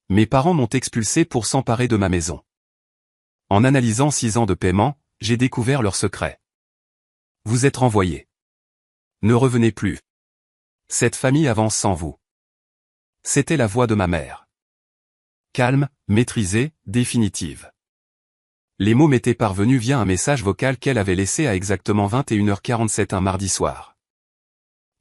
Mes parents m'ont expulsé pour s'emparer de ma maison. En analysant 6 ans de paiement, j'ai découvert leur secret. Vous êtes renvoyé. Ne revenez plus. Cette famille avance sans vous. C'était la voix de ma mère. Calme, maîtrisée, définitive. Les mots m'étaient parvenus via un message vocal qu'elle avait laissé à exactement 21h47 un mardi soir.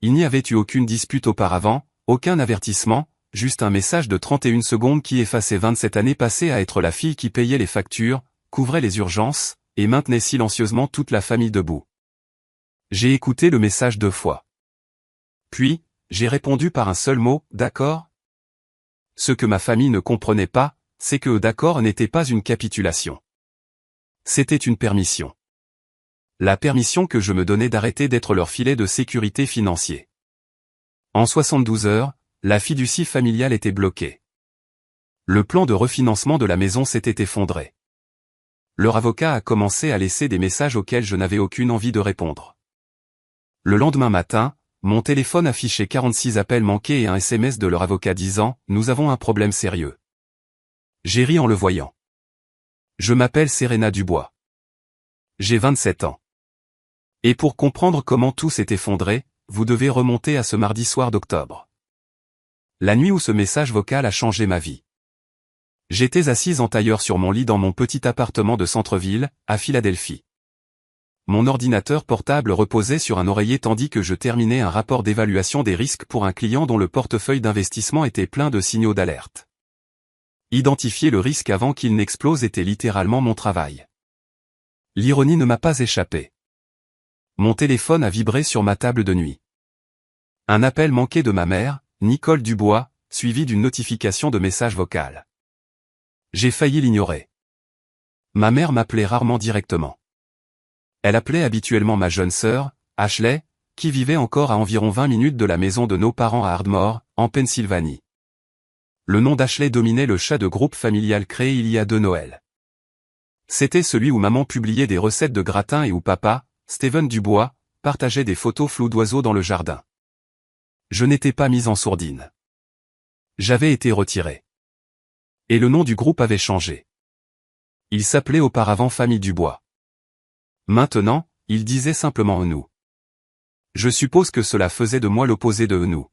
Il n'y avait eu aucune dispute auparavant, aucun avertissement, juste un message de 31 secondes qui effaçait 27 années passées à être la fille qui payait les factures, couvrait les urgences, et maintenait silencieusement toute la famille debout. J'ai écouté le message 2 fois. Puis, j'ai répondu par un seul mot, d'accord ? Ce que ma famille ne comprenait pas, c'est que d'accord n'était pas une capitulation. C'était une permission. La permission que je me donnais d'arrêter d'être leur filet de sécurité financier. En 72 heures, la fiducie familiale était bloquée. Le plan de refinancement de la maison s'était effondré. Leur avocat a commencé à laisser des messages auxquels je n'avais aucune envie de répondre. Le lendemain matin, mon téléphone affichait 46 appels manqués et un SMS de leur avocat disant « Nous avons un problème sérieux ». J'ai ri en le voyant. Je m'appelle Serena Dubois. J'ai 27 ans. Et pour comprendre comment tout s'est effondré, vous devez remonter à ce mardi soir d'octobre. La nuit où ce message vocal a changé ma vie. J'étais assise en tailleur sur mon lit dans mon petit appartement de centre-ville, à Philadelphie. Mon ordinateur portable reposait sur un oreiller tandis que je terminais un rapport d'évaluation des risques pour un client dont le portefeuille d'investissement était plein de signaux d'alerte. Identifier le risque avant qu'il n'explose était littéralement mon travail. L'ironie ne m'a pas échappé. Mon téléphone a vibré sur ma table de nuit. Un appel manqué de ma mère, Nicole Dubois, suivi d'une notification de message vocal. J'ai failli l'ignorer. Ma mère m'appelait rarement directement. Elle appelait habituellement ma jeune sœur, Ashley, qui vivait encore à environ 20 minutes de la maison de nos parents à Ardmore, en Pennsylvanie. Le nom d'Ashley dominait le chat de groupe familial créé il y a 2 Noëls. C'était celui où maman publiait des recettes de gratin et où papa, Steven Dubois, partageait des photos floues d'oiseaux dans le jardin. Je n'étais pas mise en sourdine. J'avais été retiré. Et le nom du groupe avait changé. Il s'appelait auparavant Famille Dubois. Maintenant, il disait simplement nous. Je suppose que cela faisait de moi l'opposé de nous.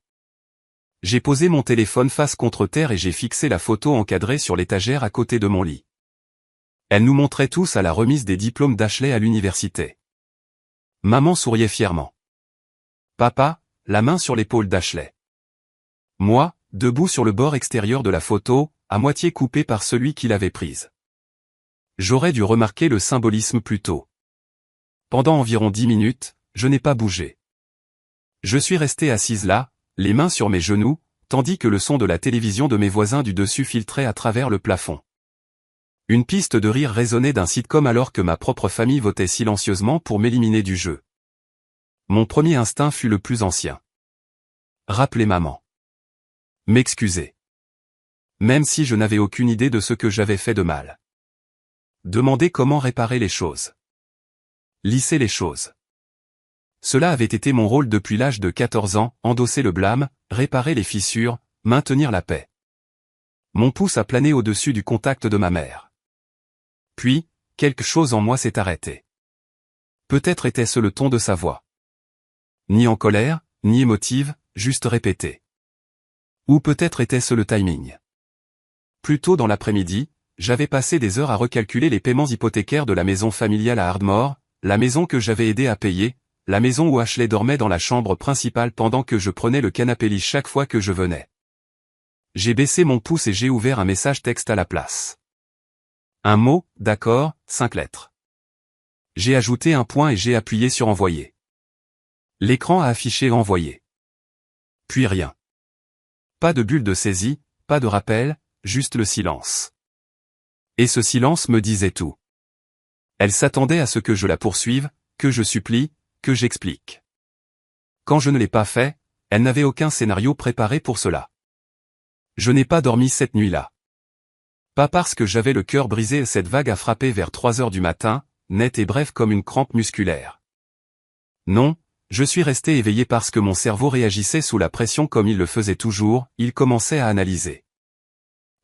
J'ai posé mon téléphone face contre terre et j'ai fixé la photo encadrée sur l'étagère à côté de mon lit. Elle nous montrait tous à la remise des diplômes d'Ashley à l'université. Maman souriait fièrement. Papa, la main sur l'épaule d'Ashley. Moi, debout sur le bord extérieur de la photo, à moitié coupé par celui qui l'avait prise. J'aurais dû remarquer le symbolisme plus tôt. Pendant environ 10 minutes, je n'ai pas bougé. Je suis resté assise là, les mains sur mes genoux, tandis que le son de la télévision de mes voisins du dessus filtrait à travers le plafond. Une piste de rire résonnait d'un sitcom alors que ma propre famille votait silencieusement pour m'éliminer du jeu. Mon premier instinct fut le plus ancien. Rappeler maman. M'excuser. Même si je n'avais aucune idée de ce que j'avais fait de mal. Demander comment réparer les choses. Lisser les choses. Cela avait été mon rôle depuis l'âge de 14 ans, endosser le blâme, réparer les fissures, maintenir la paix. Mon pouce a plané au-dessus du contact de ma mère. Puis, quelque chose en moi s'est arrêté. Peut-être était-ce le ton de sa voix. Ni en colère, ni émotive, juste répété. Ou peut-être était-ce le timing. Plus tôt dans l'après-midi, j'avais passé des heures à recalculer les paiements hypothécaires de la maison familiale à Ardmore, la maison que j'avais aidé à payer, la maison où Ashley dormait dans la chambre principale pendant que je prenais le canapé lit chaque fois que je venais. J'ai baissé mon pouce et j'ai ouvert un message texte à la place. Un mot, d'accord, 5 lettres. J'ai ajouté un point et j'ai appuyé sur envoyer. L'écran a affiché envoyer. Puis rien. Pas de bulle de saisie, pas de rappel, juste le silence. Et ce silence me disait tout. Elle s'attendait à ce que je la poursuive, que je supplie, que j'explique. Quand je ne l'ai pas fait, elle n'avait aucun scénario préparé pour cela. Je n'ai pas dormi cette nuit-là. Pas parce que j'avais le cœur brisé et cette vague a frappé vers 3 heures du matin, nette et brève comme une crampe musculaire. Non, je suis resté éveillé parce que mon cerveau réagissait sous la pression comme il le faisait toujours, il commençait à analyser.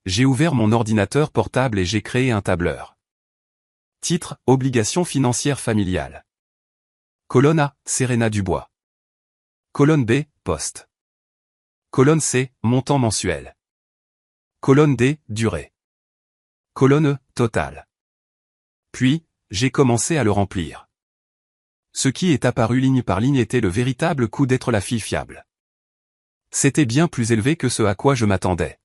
J'ai ouvert mon ordinateur portable et j'ai créé un tableur. Titre, Obligations financières familiales. Colonne A, Serena Dubois. Colonne B, Poste. Colonne C, montant mensuel. Colonne D, durée. Colonne E, total. Puis, j'ai commencé à le remplir. Ce qui est apparu ligne par ligne était le véritable coup d'être la fille fiable. C'était bien plus élevé que ce à quoi je m'attendais.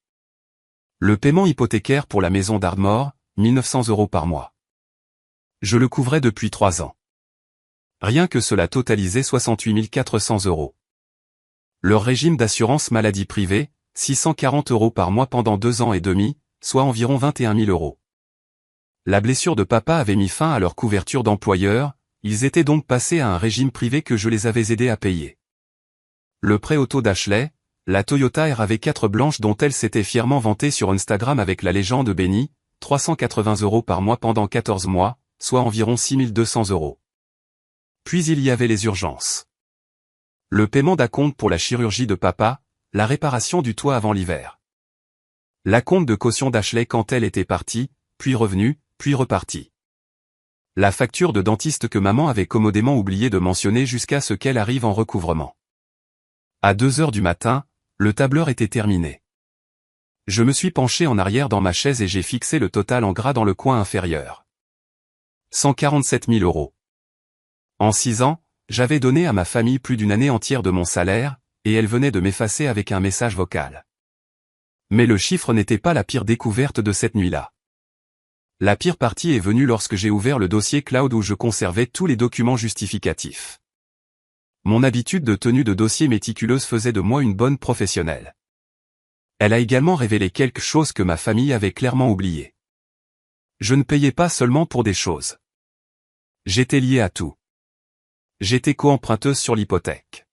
Le paiement hypothécaire pour la maison d'Ardmore, 1900 € par mois. Je le couvrais depuis 3 ans. Rien que cela totalisait 68 400 €. Leur régime d'assurance maladie privée, 640 € par mois pendant 2 ans et demi, soit environ 21 000 €. La blessure de papa avait mis fin à leur couverture d'employeur, ils étaient donc passés à un régime privé que je les avais aidés à payer. Le prêt auto d'Ashley, la Toyota RAV4 blanche dont elle s'était fièrement vantée sur Instagram avec la légende bénie, 380 € par mois pendant 14 mois, soit environ 6 200 €. Puis il y avait les urgences. Le paiement d'acompte pour la chirurgie de papa, la réparation du toit avant l'hiver. L'acompte de caution d'Ashley quand elle était partie, puis revenue, puis repartie. La facture de dentiste que maman avait commodément oublié de mentionner jusqu'à ce qu'elle arrive en recouvrement. À 2 heures du matin, le tableur était terminé. Je me suis penché en arrière dans ma chaise et j'ai fixé le total en gras dans le coin inférieur. 147 000 €. En 6 ans, j'avais donné à ma famille plus d'une année entière de mon salaire, et elle venait de m'effacer avec un message vocal. Mais le chiffre n'était pas la pire découverte de cette nuit-là. La pire partie est venue lorsque j'ai ouvert le dossier cloud où je conservais tous les documents justificatifs. Mon habitude de tenue de dossier méticuleuse faisait de moi une bonne professionnelle. Elle a également révélé quelque chose que ma famille avait clairement oublié. Je ne payais pas seulement pour des choses. J'étais lié à tout. J'étais co-emprunteuse sur l'hypothèque.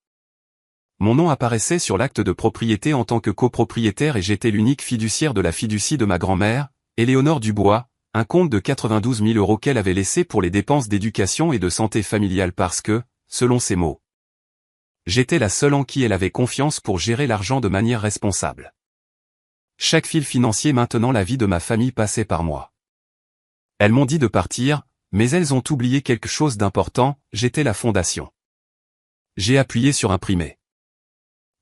Mon nom apparaissait sur l'acte de propriété en tant que copropriétaire et j'étais l'unique fiduciaire de la fiducie de ma grand-mère, Éléonore Dubois, un compte de 92 000 € qu'elle avait laissé pour les dépenses d'éducation et de santé familiale parce que, selon ses mots, j'étais la seule en qui elle avait confiance pour gérer l'argent de manière responsable. Chaque fil financier maintenant la vie de ma famille passait par moi. Elles m'ont dit de partir, mais elles ont oublié quelque chose d'important, j'étais la fondation. J'ai appuyé sur imprimer.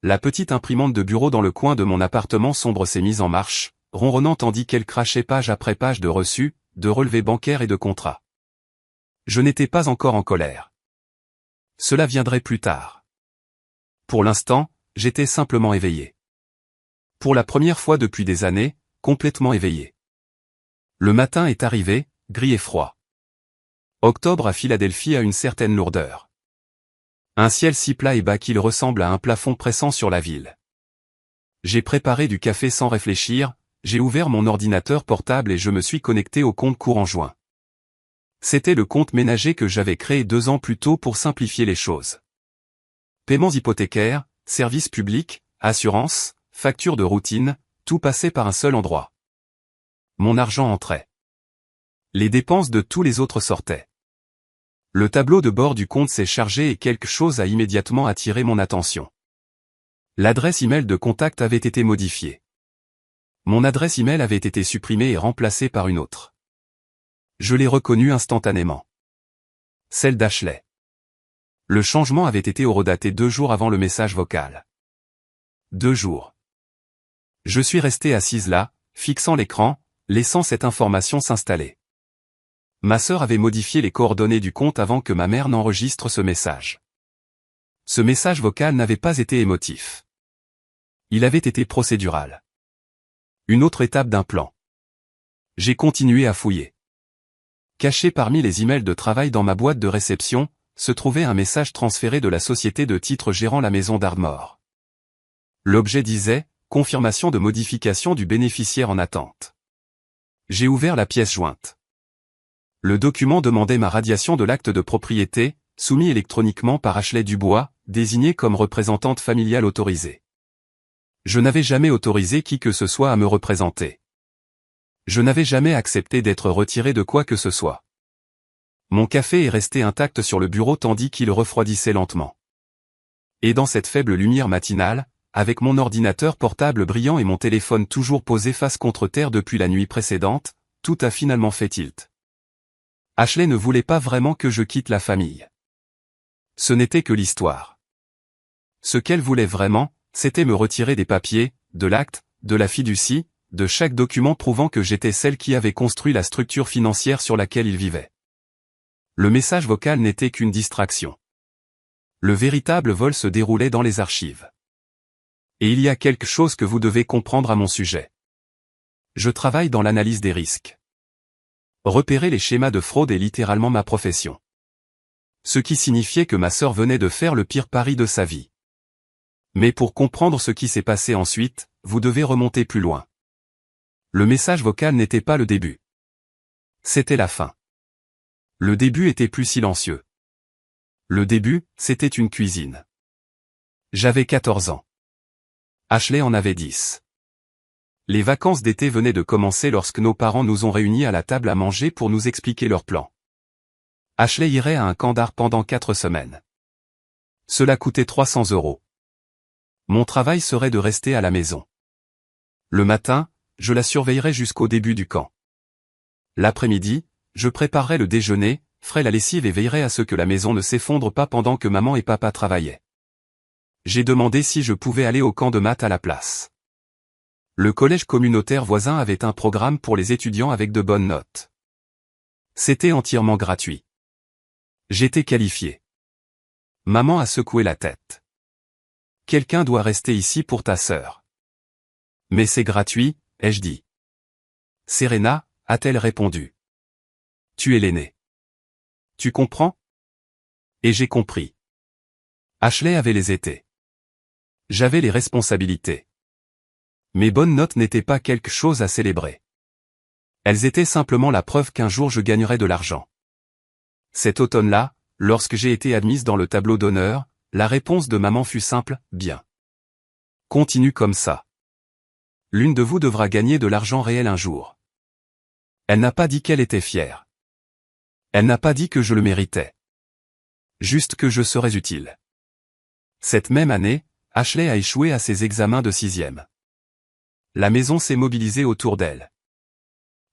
La petite imprimante de bureau dans le coin de mon appartement sombre s'est mise en marche, ronronnant tandis qu'elle crachait page après page de reçus, de relevés bancaires et de contrats. Je n'étais pas encore en colère. Cela viendrait plus tard. Pour l'instant, j'étais simplement éveillé. Pour la première fois depuis des années, complètement éveillé. Le matin est arrivé, gris et froid. Octobre à Philadelphie a une certaine lourdeur. Un ciel si plat et bas qu'il ressemble à un plafond pressant sur la ville. J'ai préparé du café sans réfléchir, j'ai ouvert mon ordinateur portable et je me suis connecté au compte courant joint. C'était le compte ménager que j'avais créé 2 ans plus tôt pour simplifier les choses. Paiements hypothécaires, services publics, assurances, factures de routine, tout passait par un seul endroit. Mon argent entrait. Les dépenses de tous les autres sortaient. Le tableau de bord du compte s'est chargé et quelque chose a immédiatement attiré mon attention. L'adresse email de contact avait été modifiée. Mon adresse email avait été supprimée et remplacée par une autre. Je l'ai reconnue instantanément. Celle d'Ashley. Le changement avait été horodaté 2 jours avant le message vocal. 2 jours. Je suis resté assise là, fixant l'écran, laissant cette information s'installer. Ma sœur avait modifié les coordonnées du compte avant que ma mère n'enregistre ce message. Ce message vocal n'avait pas été émotif. Il avait été procédural. Une autre étape d'un plan. J'ai continué à fouiller. Caché parmi les emails de travail dans ma boîte de réception, se trouvait un message transféré de la société de titres gérant la maison d'Ardmore. L'objet disait « Confirmation de modification du bénéficiaire en attente ». J'ai ouvert la pièce jointe. Le document demandait ma radiation de l'acte de propriété, soumis électroniquement par Ashley Dubois, désignée comme représentante familiale autorisée. Je n'avais jamais autorisé qui que ce soit à me représenter. Je n'avais jamais accepté d'être retiré de quoi que ce soit. Mon café est resté intact sur le bureau tandis qu'il refroidissait lentement. Et dans cette faible lumière matinale, avec mon ordinateur portable brillant et mon téléphone toujours posé face contre terre depuis la nuit précédente, tout a finalement fait tilt. Ashley ne voulait pas vraiment que je quitte la famille. Ce n'était que l'histoire. Ce qu'elle voulait vraiment, c'était me retirer des papiers, de l'acte, de la fiducie, de chaque document prouvant que j'étais celle qui avait construit la structure financière sur laquelle il vivait. Le message vocal n'était qu'une distraction. Le véritable vol se déroulait dans les archives. Et il y a quelque chose que vous devez comprendre à mon sujet. Je travaille dans l'analyse des risques. Repérer les schémas de fraude est littéralement ma profession. Ce qui signifiait que ma sœur venait de faire le pire pari de sa vie. Mais pour comprendre ce qui s'est passé ensuite, vous devez remonter plus loin. Le message vocal n'était pas le début. C'était la fin. Le début était plus silencieux. Le début, c'était une cuisine. J'avais 14 ans. Ashley en avait 10. Les vacances d'été venaient de commencer lorsque nos parents nous ont réunis à la table à manger pour nous expliquer leur plan. Ashley irait à un camp d'art pendant 4 semaines. Cela coûtait 300 €. Mon travail serait de rester à la maison. Le matin, je la surveillerais jusqu'au début du camp. L'après-midi, je préparerais le déjeuner, ferais la lessive et veillerais à ce que la maison ne s'effondre pas pendant que maman et papa travaillaient. J'ai demandé si je pouvais aller au camp de maths à la place. Le collège communautaire voisin avait un programme pour les étudiants avec de bonnes notes. C'était entièrement gratuit. J'étais qualifié. Maman a secoué la tête. Quelqu'un doit rester ici pour ta sœur. Mais c'est gratuit, ai-je dit. Serena, a-t-elle répondu. Tu es l'aîné. Tu comprends? Et j'ai compris. Ashley avait les étés. J'avais les responsabilités. Mes bonnes notes n'étaient pas quelque chose à célébrer. Elles étaient simplement la preuve qu'un jour je gagnerais de l'argent. Cet automne-là, lorsque j'ai été admise dans le tableau d'honneur, la réponse de maman fut simple, bien. Continue comme ça. L'une de vous devra gagner de l'argent réel un jour. Elle n'a pas dit qu'elle était fière. Elle n'a pas dit que je le méritais. Juste que je serais utile. Cette même année, Ashley a échoué à ses examens de 6e. La maison s'est mobilisée autour d'elle.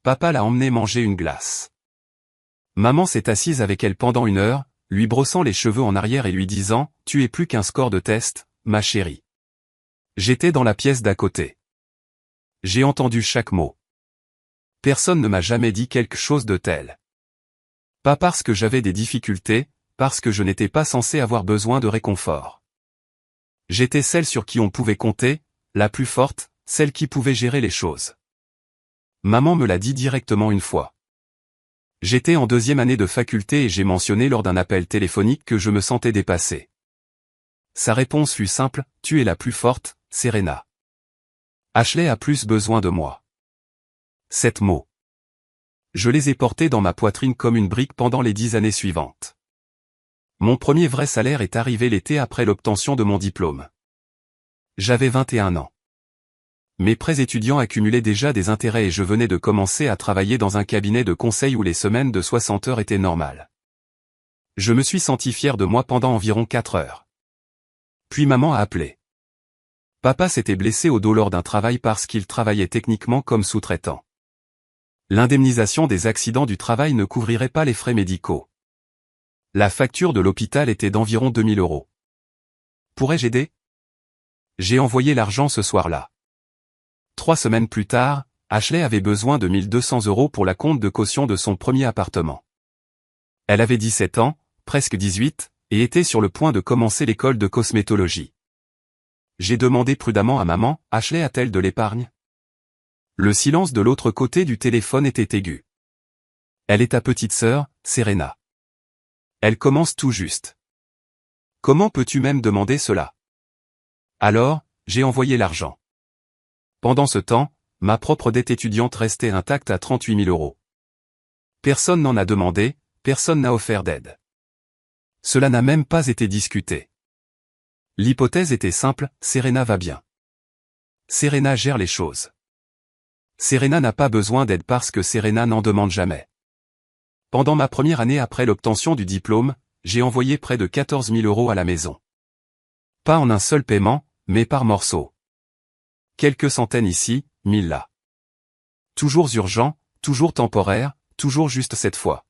Papa l'a emmenée manger une glace. Maman s'est assise avec elle pendant 1 heure, lui brossant les cheveux en arrière et lui disant « Tu es plus qu'un score de test, ma chérie. » J'étais dans la pièce d'à côté. J'ai entendu chaque mot. Personne ne m'a jamais dit quelque chose de tel. Pas parce que j'avais des difficultés, parce que je n'étais pas censé avoir besoin de réconfort. J'étais celle sur qui on pouvait compter, la plus forte, celle qui pouvait gérer les choses. Maman me l'a dit directement une fois. J'étais en 2e année de faculté et j'ai mentionné lors d'un appel téléphonique que je me sentais dépassé. Sa réponse fut simple, tu es la plus forte, Serena. Ashley a plus besoin de moi. 7 mots. Je les ai portés dans ma poitrine comme une brique pendant les 10 années suivantes. Mon premier vrai salaire est arrivé l'été après l'obtention de mon diplôme. J'avais 21 ans. Mes prêts étudiants accumulaient déjà des intérêts et je venais de commencer à travailler dans un cabinet de conseil où les semaines de 60 heures étaient normales. Je me suis senti fier de moi pendant environ 4 heures. Puis maman a appelé. Papa s'était blessé au dos lors d'un travail parce qu'il travaillait techniquement comme sous-traitant. L'indemnisation des accidents du travail ne couvrirait pas les frais médicaux. La facture de l'hôpital était d'environ 2000 €. Pourrais-je aider? J'ai envoyé l'argent ce soir-là. 3 semaines plus tard, Ashley avait besoin de 1200 € pour la compte de caution de son premier appartement. Elle avait 17 ans, presque 18, et était sur le point de commencer l'école de cosmétologie. J'ai demandé prudemment à maman, Ashley a-t-elle de l'épargne? Le silence de l'autre côté du téléphone était aigu. Elle est ta petite sœur, Serena. Elle commence tout juste. Comment peux-tu même demander cela? Alors, j'ai envoyé l'argent. Pendant ce temps, ma propre dette étudiante restait intacte à 38 000 €. Personne n'en a demandé, personne n'a offert d'aide. Cela n'a même pas été discuté. L'hypothèse était simple, Serena va bien. Serena gère les choses. Serena n'a pas besoin d'aide parce que Serena n'en demande jamais. Pendant ma première année après l'obtention du diplôme, j'ai envoyé près de 14 000 € à la maison. Pas en un seul paiement, mais par morceaux. Quelques centaines ici, 1000 là. Toujours urgent, toujours temporaire, toujours juste cette fois.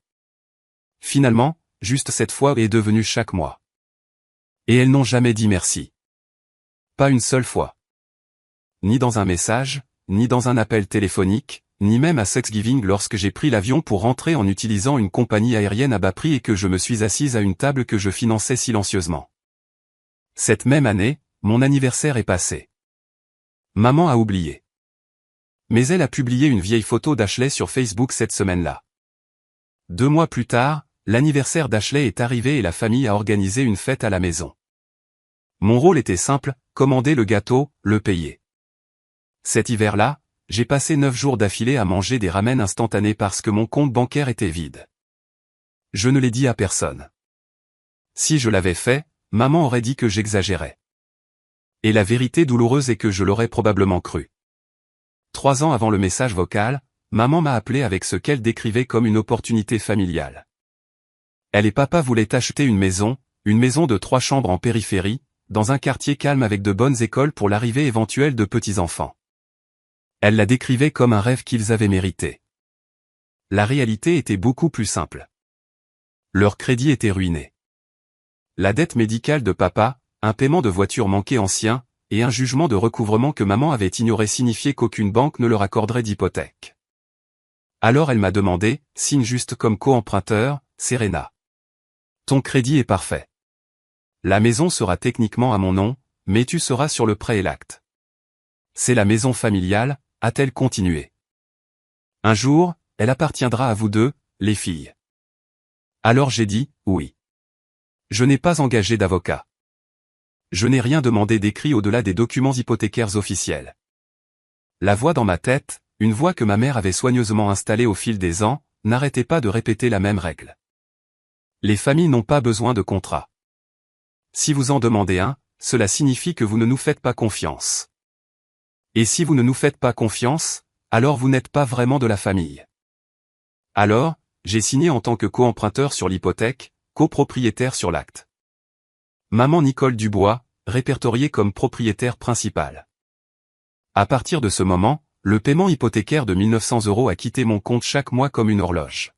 Finalement, juste cette fois est devenu chaque mois. Et elles n'ont jamais dit merci. Pas une seule fois. Ni dans un message, ni dans un appel téléphonique, ni même à Thanksgiving lorsque j'ai pris l'avion pour rentrer en utilisant une compagnie aérienne à bas prix et que je me suis assise à une table que je finançais silencieusement. Cette même année, mon anniversaire est passé. Maman a oublié. Mais elle a publié une vieille photo d'Ashley sur Facebook cette semaine-là. 2 mois plus tard, l'anniversaire d'Ashley est arrivé et la famille a organisé une fête à la maison. Mon rôle était simple, commander le gâteau, le payer. Cet hiver-là, j'ai passé 9 jours d'affilée à manger des ramen instantanés parce que mon compte bancaire était vide. Je ne l'ai dit à personne. Si je l'avais fait, maman aurait dit que j'exagérais. Et la vérité douloureuse est que je l'aurais probablement cru. 3 ans avant le message vocal, maman m'a appelé avec ce qu'elle décrivait comme une opportunité familiale. Elle et papa voulaient acheter une maison de 3 chambres en périphérie, dans un quartier calme avec de bonnes écoles pour l'arrivée éventuelle de petits-enfants. Elle la décrivait comme un rêve qu'ils avaient mérité. La réalité était beaucoup plus simple. Leur crédit était ruiné. La dette médicale de papa, un paiement de voiture manqué ancien, et un jugement de recouvrement que maman avait ignoré signifiait qu'aucune banque ne leur accorderait d'hypothèque. Alors elle m'a demandé, signe juste comme co-emprunteur, Serena. Ton crédit est parfait. La maison sera techniquement à mon nom, mais tu seras sur le prêt et l'acte. C'est la maison familiale, a-t-elle continué. Un jour, elle appartiendra à vous deux, les filles. Alors j'ai dit, oui. Je n'ai pas engagé d'avocat. Je n'ai rien demandé d'écrit au-delà des documents hypothécaires officiels. La voix dans ma tête, une voix que ma mère avait soigneusement installée au fil des ans, n'arrêtait pas de répéter la même règle. Les familles n'ont pas besoin de contrat. Si vous en demandez un, cela signifie que vous ne nous faites pas confiance. Et si vous ne nous faites pas confiance, alors vous n'êtes pas vraiment de la famille. Alors, j'ai signé en tant que co-emprunteur sur l'hypothèque, copropriétaire sur l'acte. Maman Nicole Dubois, répertoriée comme propriétaire principale. À partir de ce moment, le paiement hypothécaire de 1 900 € a quitté mon compte chaque mois comme une horloge.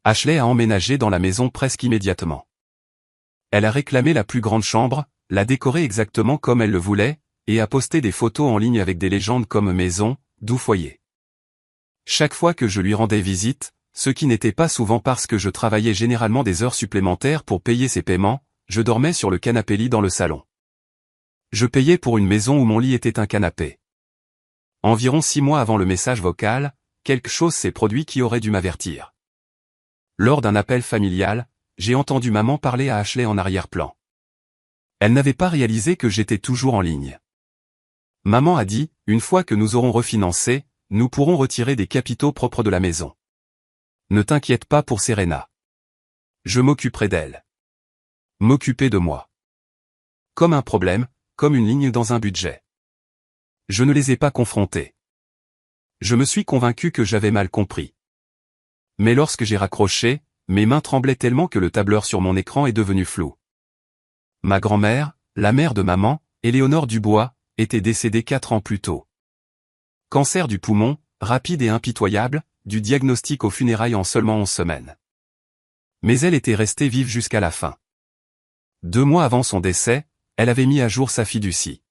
Ashley a emménagé dans la maison presque immédiatement. Elle a réclamé la plus grande chambre, l'a décorée exactement comme elle le voulait, et a posté des photos en ligne avec des légendes comme maison, doux foyer. Chaque fois que je lui rendais visite, ce qui n'était pas souvent parce que je travaillais généralement des heures supplémentaires pour payer ses paiements, je dormais sur le canapé-lit dans le salon. Je payais pour une maison où mon lit était un canapé. Environ 6 mois avant le message vocal, quelque chose s'est produit qui aurait dû m'avertir. Lors d'un appel familial, j'ai entendu maman parler à Ashley en arrière-plan. Elle n'avait pas réalisé que j'étais toujours en ligne. Maman a dit, une fois que nous aurons refinancé, nous pourrons retirer des capitaux propres de la maison. Ne t'inquiète pas pour Serena. Je m'occuperai d'elle. M'occuper de moi. Comme un problème, comme une ligne dans un budget. Je ne les ai pas confrontés. Je me suis convaincu que j'avais mal compris. Mais lorsque j'ai raccroché, mes mains tremblaient tellement que le tableur sur mon écran est devenu flou. Ma grand-mère, la mère de maman, Éléonore Dubois, était décédée 4 ans plus tôt. Cancer du poumon, rapide et impitoyable, du diagnostic aux funérailles en seulement 11 semaines. Mais elle était restée vive jusqu'à la fin. 2 mois avant son décès, elle avait mis à jour sa fiducie.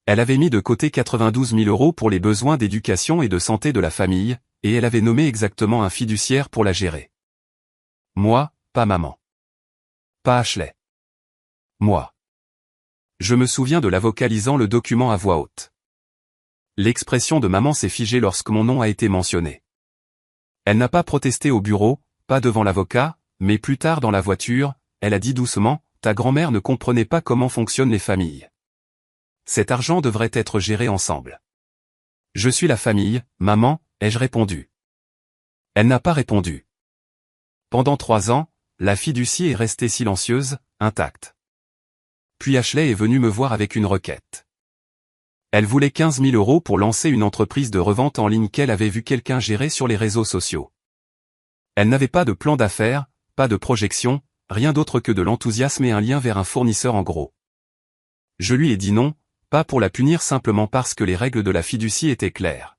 Elle avait mis de côté 92 000 € pour les besoins d'éducation et de santé de la famille, et elle avait nommé exactement un fiduciaire pour la gérer. Moi, pas maman. Pas Ashley. Moi. Je me souviens de la vocalisant le document à voix haute. L'expression de maman s'est figée lorsque mon nom a été mentionné. Elle n'a pas protesté au bureau, pas devant l'avocat, mais plus tard dans la voiture, elle a dit doucement, « Ta grand-mère ne comprenait pas comment fonctionnent les familles. Cet argent devrait être géré ensemble. » Je suis la famille, maman, ai-je répondu. Elle n'a pas répondu. Pendant 3 ans, la fiducie est restée silencieuse, intacte. Puis Ashley est venue me voir avec une requête. Elle voulait 15 000 € pour lancer une entreprise de revente en ligne qu'elle avait vu quelqu'un gérer sur les réseaux sociaux. Elle n'avait pas de plan d'affaires, pas de projection, rien d'autre que de l'enthousiasme et un lien vers un fournisseur en gros. Je lui ai dit non, pas pour la punir simplement parce que les règles de la fiducie étaient claires.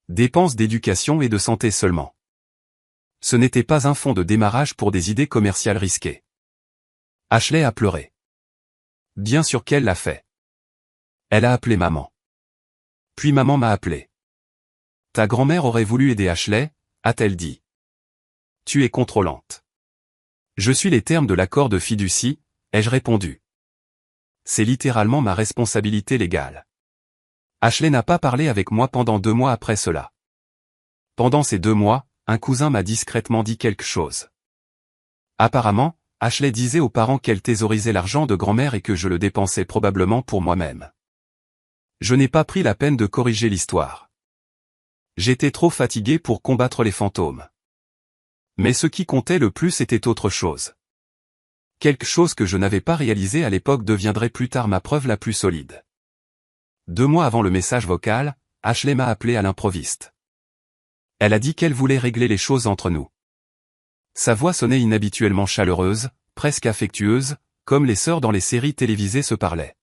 Dépenses d'éducation et de santé seulement. Ce n'était pas un fonds de démarrage pour des idées commerciales risquées. Ashley a pleuré. Bien sûr qu'elle l'a fait. Elle a appelé maman. Puis maman m'a appelé. Ta grand-mère aurait voulu aider Ashley, a-t-elle dit. Tu es contrôlante. Je suis les termes de l'accord de fiducie, ai-je répondu. C'est littéralement ma responsabilité légale. Ashley n'a pas parlé avec moi pendant 2 mois après cela. Pendant ces 2 mois, un cousin m'a discrètement dit quelque chose. Apparemment, Ashley disait aux parents qu'elle thésaurisait l'argent de grand-mère et que je le dépensais probablement pour moi-même. Je n'ai pas pris la peine de corriger l'histoire. J'étais trop fatigué pour combattre les fantômes. Mais ce qui comptait le plus était autre chose. Quelque chose que je n'avais pas réalisé à l'époque deviendrait plus tard ma preuve la plus solide. 2 mois avant le message vocal, Ashley m'a appelé à l'improviste. Elle a dit qu'elle voulait régler les choses entre nous. Sa voix sonnait inhabituellement chaleureuse, presque affectueuse, comme les sœurs dans les séries télévisées se parlaient.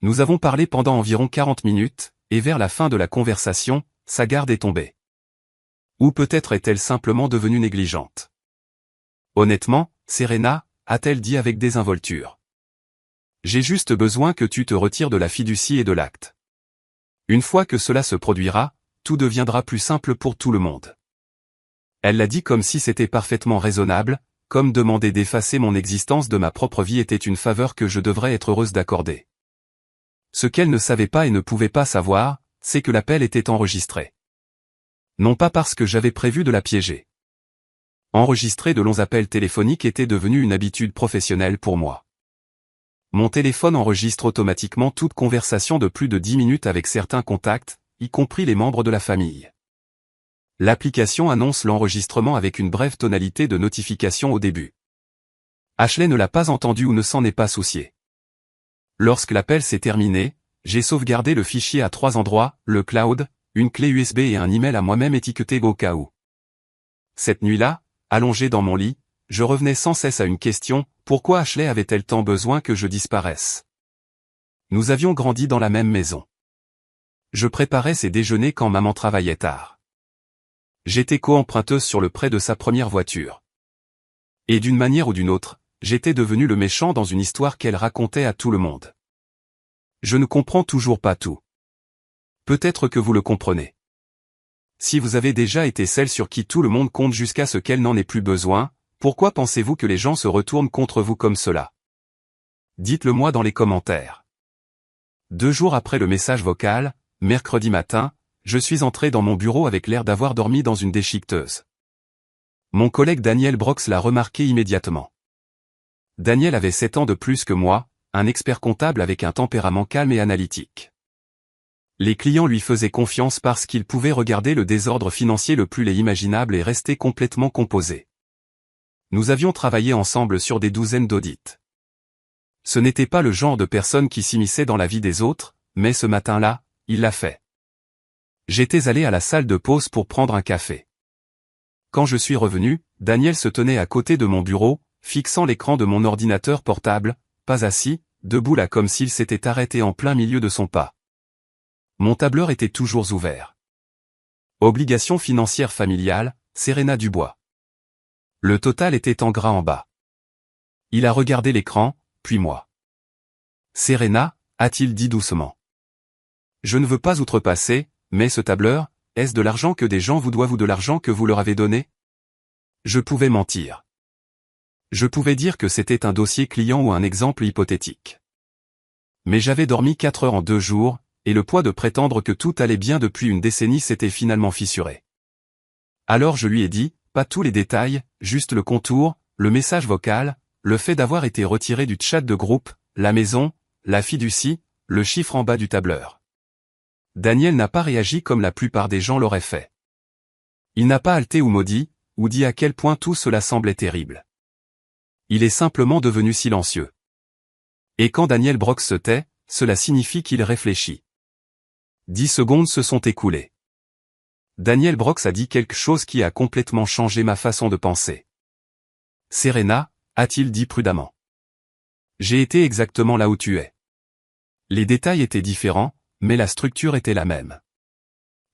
Nous avons parlé pendant environ 40 minutes, et vers la fin de la conversation, sa garde est tombée. Ou peut-être est-elle simplement devenue négligente. Honnêtement, Serena, a-t-elle dit avec désinvolture. J'ai juste besoin que tu te retires de la fiducie et de l'acte. Une fois que cela se produira, tout deviendra plus simple pour tout le monde. Elle l'a dit comme si c'était parfaitement raisonnable, comme demander d'effacer mon existence de ma propre vie était une faveur que je devrais être heureuse d'accorder. Ce qu'elle ne savait pas et ne pouvait pas savoir, c'est que l'appel était enregistré. Non pas parce que j'avais prévu de la piéger. Enregistrer de longs appels téléphoniques était devenu une habitude professionnelle pour moi. Mon téléphone enregistre automatiquement toute conversation de plus de 10 minutes avec certains contacts, y compris les membres de la famille. L'application annonce l'enregistrement avec une brève tonalité de notification au début. Ashley ne l'a pas entendu ou ne s'en est pas soucié. Lorsque l'appel s'est terminé, j'ai sauvegardé le fichier à 3 endroits, le cloud, une clé USB et un email à moi-même étiqueté au cas où. Cette nuit-là, allongé dans mon lit, je revenais sans cesse à une question, pourquoi Ashley avait-elle tant besoin que je disparaisse? Nous avions grandi dans la même maison. Je préparais ses déjeuners quand maman travaillait tard. J'étais co-emprunteuse sur le prêt de sa première voiture. Et d'une manière ou d'une autre, j'étais devenu le méchant dans une histoire qu'elle racontait à tout le monde. Je ne comprends toujours pas tout. Peut-être que vous le comprenez. Si vous avez déjà été celle sur qui tout le monde compte jusqu'à ce qu'elle n'en ait plus besoin, pourquoi pensez-vous que les gens se retournent contre vous comme cela? Dites-le moi dans les commentaires. 2 jours après le message vocal, mercredi matin, je suis entré dans mon bureau avec l'air d'avoir dormi dans une déchiqueteuse. Mon collègue Daniel Brox l'a remarqué immédiatement. Daniel avait 7 ans de plus que moi, un expert comptable avec un tempérament calme et analytique. Les clients lui faisaient confiance parce qu'ils pouvaient regarder le désordre financier le plus laid imaginable et rester complètement composés. Nous avions travaillé ensemble sur des douzaines d'audits. Ce n'était pas le genre de personne qui s'immisçait dans la vie des autres, mais ce matin-là, il l'a fait. J'étais allé à la salle de pause pour prendre un café. Quand je suis revenu, Daniel se tenait à côté de mon bureau, fixant l'écran de mon ordinateur portable, pas assis, debout là comme s'il s'était arrêté en plein milieu de son pas. Mon tableur était toujours ouvert. Obligations financières familiales, Serena Dubois. Le total était en gras en bas. Il a regardé l'écran, puis moi. Serena, a-t-il dit doucement. Je ne veux pas outrepasser, mais ce tableur, est-ce de l'argent que des gens vous doivent ou de l'argent que vous leur avez donné? Je pouvais mentir. Je pouvais dire que c'était un dossier client ou un exemple hypothétique. Mais j'avais dormi 4 heures en 2 jours, et le poids de prétendre que tout allait bien depuis une décennie s'était finalement fissuré. Alors je lui ai dit, pas tous les détails, juste le contour, le message vocal, le fait d'avoir été retiré du chat de groupe, la maison, la fiducie, le chiffre en bas du tableur. Daniel n'a pas réagi comme la plupart des gens l'auraient fait. Il n'a pas halté ou maudit, ou dit à quel point tout cela semblait terrible. Il est simplement devenu silencieux. Et quand Daniel Brox se tait, cela signifie qu'il réfléchit. 10 secondes se sont écoulées. Daniel Brox a dit quelque chose qui a complètement changé ma façon de penser. Serena, a-t-il dit prudemment. J'ai été exactement là où tu es. Les détails étaient différents, mais la structure était la même.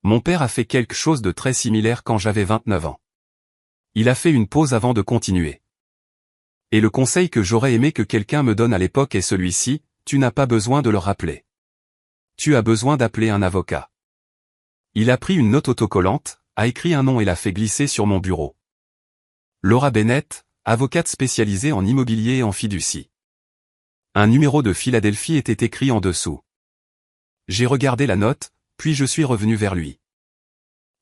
Mon père a fait quelque chose de très similaire quand j'avais 29 ans. Il a fait une pause avant de continuer. Et le conseil que j'aurais aimé que quelqu'un me donne à l'époque est celui-ci: tu n'as pas besoin de le rappeler. Tu as besoin d'appeler un avocat. Il a pris une note autocollante, a écrit un nom et l'a fait glisser sur mon bureau. Laura Bennett, avocate spécialisée en immobilier et en fiducie. Un numéro de Philadelphie était écrit en dessous. J'ai regardé la note, puis je suis revenu vers lui.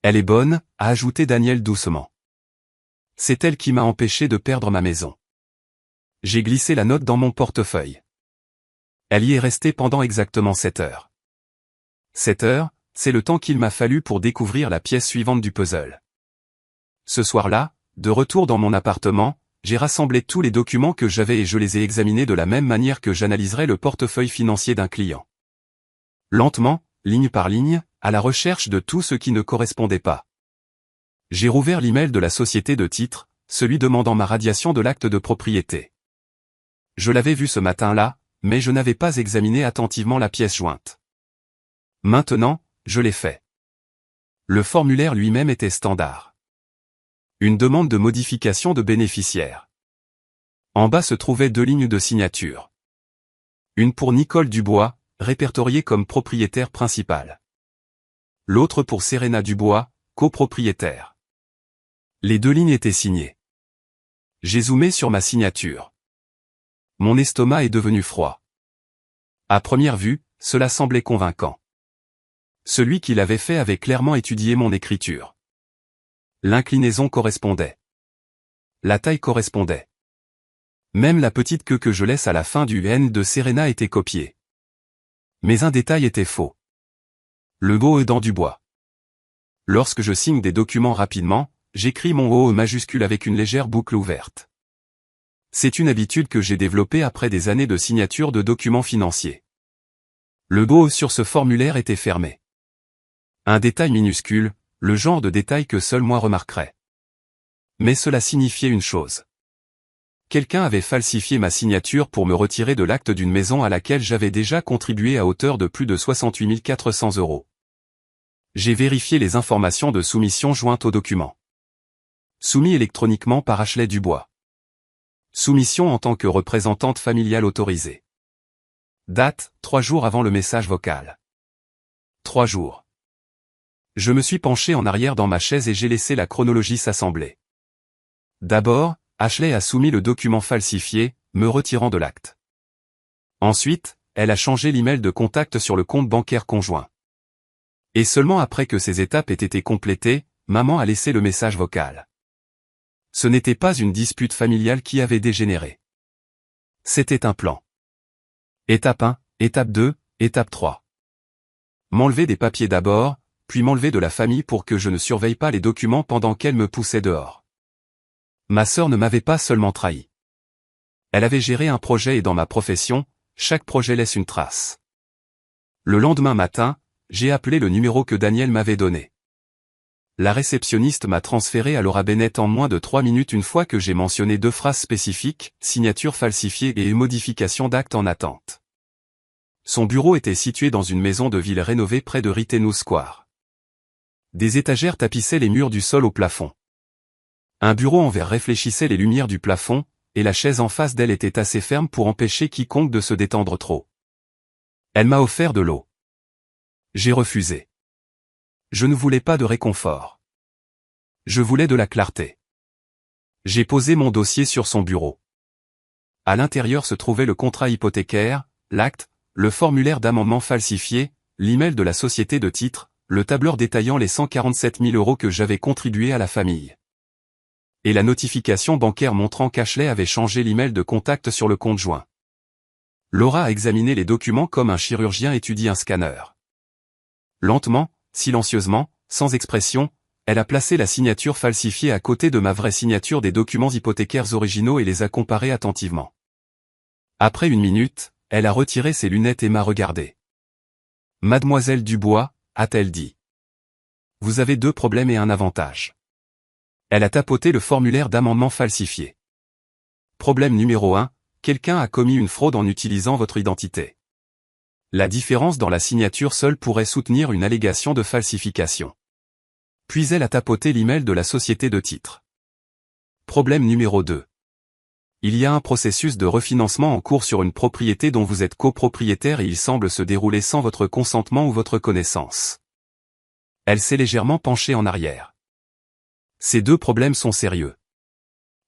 Elle est bonne, a ajouté Daniel doucement. C'est elle qui m'a empêché de perdre ma maison. J'ai glissé la note dans mon portefeuille. Elle y est restée pendant exactement 7 heures. 7 heures, c'est le temps qu'il m'a fallu pour découvrir la pièce suivante du puzzle. Ce soir-là, de retour dans mon appartement, j'ai rassemblé tous les documents que j'avais et je les ai examinés de la même manière que j'analyserais le portefeuille financier d'un client. Lentement, ligne par ligne, à la recherche de tout ce qui ne correspondait pas. J'ai rouvert l'email de la société de titres, celui demandant ma radiation de l'acte de propriété. Je l'avais vu ce matin-là, mais je n'avais pas examiné attentivement la pièce jointe. Maintenant, je l'ai fait. Le formulaire lui-même était standard. Une demande de modification de bénéficiaire. En bas se trouvaient 2 lignes de signature. Une pour Nicole Dubois, répertoriée comme propriétaire principal. L'autre pour Serena Dubois, copropriétaire. Les 2 lignes étaient signées. J'ai zoomé sur ma signature. Mon estomac est devenu froid. À première vue, cela semblait convaincant. Celui qui l'avait fait avait clairement étudié mon écriture. L'inclinaison correspondait. La taille correspondait. Même la petite queue que je laisse à la fin du N de Serena était copiée. Mais un détail était faux. Le mot E dans Dubois. Lorsque je signe des documents rapidement, j'écris mon O majuscule avec une légère boucle ouverte. C'est une habitude que j'ai développée après des années de signature de documents financiers. Le O sur ce formulaire était fermé. Un détail minuscule, le genre de détail que seul moi remarquerais. Mais cela signifiait une chose. Quelqu'un avait falsifié ma signature pour me retirer de l'acte d'une maison à laquelle j'avais déjà contribué à hauteur de plus de 68 400 €. J'ai vérifié les informations de soumission jointes au document. Soumis électroniquement par Ashley Dubois. Soumission en tant que représentante familiale autorisée. Date, 3 jours avant le message vocal. 3 jours. Je me suis penché en arrière dans ma chaise et j'ai laissé la chronologie s'assembler. D'abord, Ashley a soumis le document falsifié, me retirant de l'acte. Ensuite, elle a changé l'email de contact sur le compte bancaire conjoint. Et seulement après que ces étapes aient été complétées, maman a laissé le message vocal. Ce n'était pas une dispute familiale qui avait dégénéré. C'était un plan. Étape 1, étape 2, étape 3. M'enlever des papiers d'abord, puis m'enlever de la famille pour que je ne surveille pas les documents pendant qu'elle me poussait dehors. Ma sœur ne m'avait pas seulement trahi. Elle avait géré un projet et dans ma profession, chaque projet laisse une trace. Le lendemain matin, j'ai appelé le numéro que Daniel m'avait donné. La réceptionniste m'a transféré à Laura Bennett en moins de 3 minutes une fois que j'ai mentionné 2 phrases spécifiques, signature falsifiée et modification d'acte en attente. Son bureau était situé dans une maison de ville rénovée près de Rittenhouse Square. Des étagères tapissaient les murs du sol au plafond. Un bureau en verre réfléchissait les lumières du plafond, et la chaise en face d'elle était assez ferme pour empêcher quiconque de se détendre trop. Elle m'a offert de l'eau. J'ai refusé. Je ne voulais pas de réconfort. Je voulais de la clarté. J'ai posé mon dossier sur son bureau. À l'intérieur se trouvait le contrat hypothécaire, l'acte, le formulaire d'amendement falsifié, l'email de la société de titres, le tableur détaillant les 147 000 € que j'avais contribué à la famille. Et la notification bancaire montrant qu'Ashley avait changé l'email de contact sur le compte joint. Laura a examiné les documents comme un chirurgien étudie un scanner. Lentement, silencieusement, sans expression, elle a placé la signature falsifiée à côté de ma vraie signature des documents hypothécaires originaux et les a comparés attentivement. Après 1 minute, elle a retiré ses lunettes et m'a regardé. « Mademoiselle Dubois », a-t-elle dit. « Vous avez 2 problèmes et un avantage. » Elle a tapoté le formulaire d'amendement falsifié. Problème numéro 1, quelqu'un a commis une fraude en utilisant votre identité. La différence dans la signature seule pourrait soutenir une allégation de falsification. Puis elle a tapoté l'email de la société de titres. Problème numéro 2. Il y a un processus de refinancement en cours sur une propriété dont vous êtes copropriétaire et il semble se dérouler sans votre consentement ou votre connaissance. Elle s'est légèrement penchée en arrière. Ces deux problèmes sont sérieux.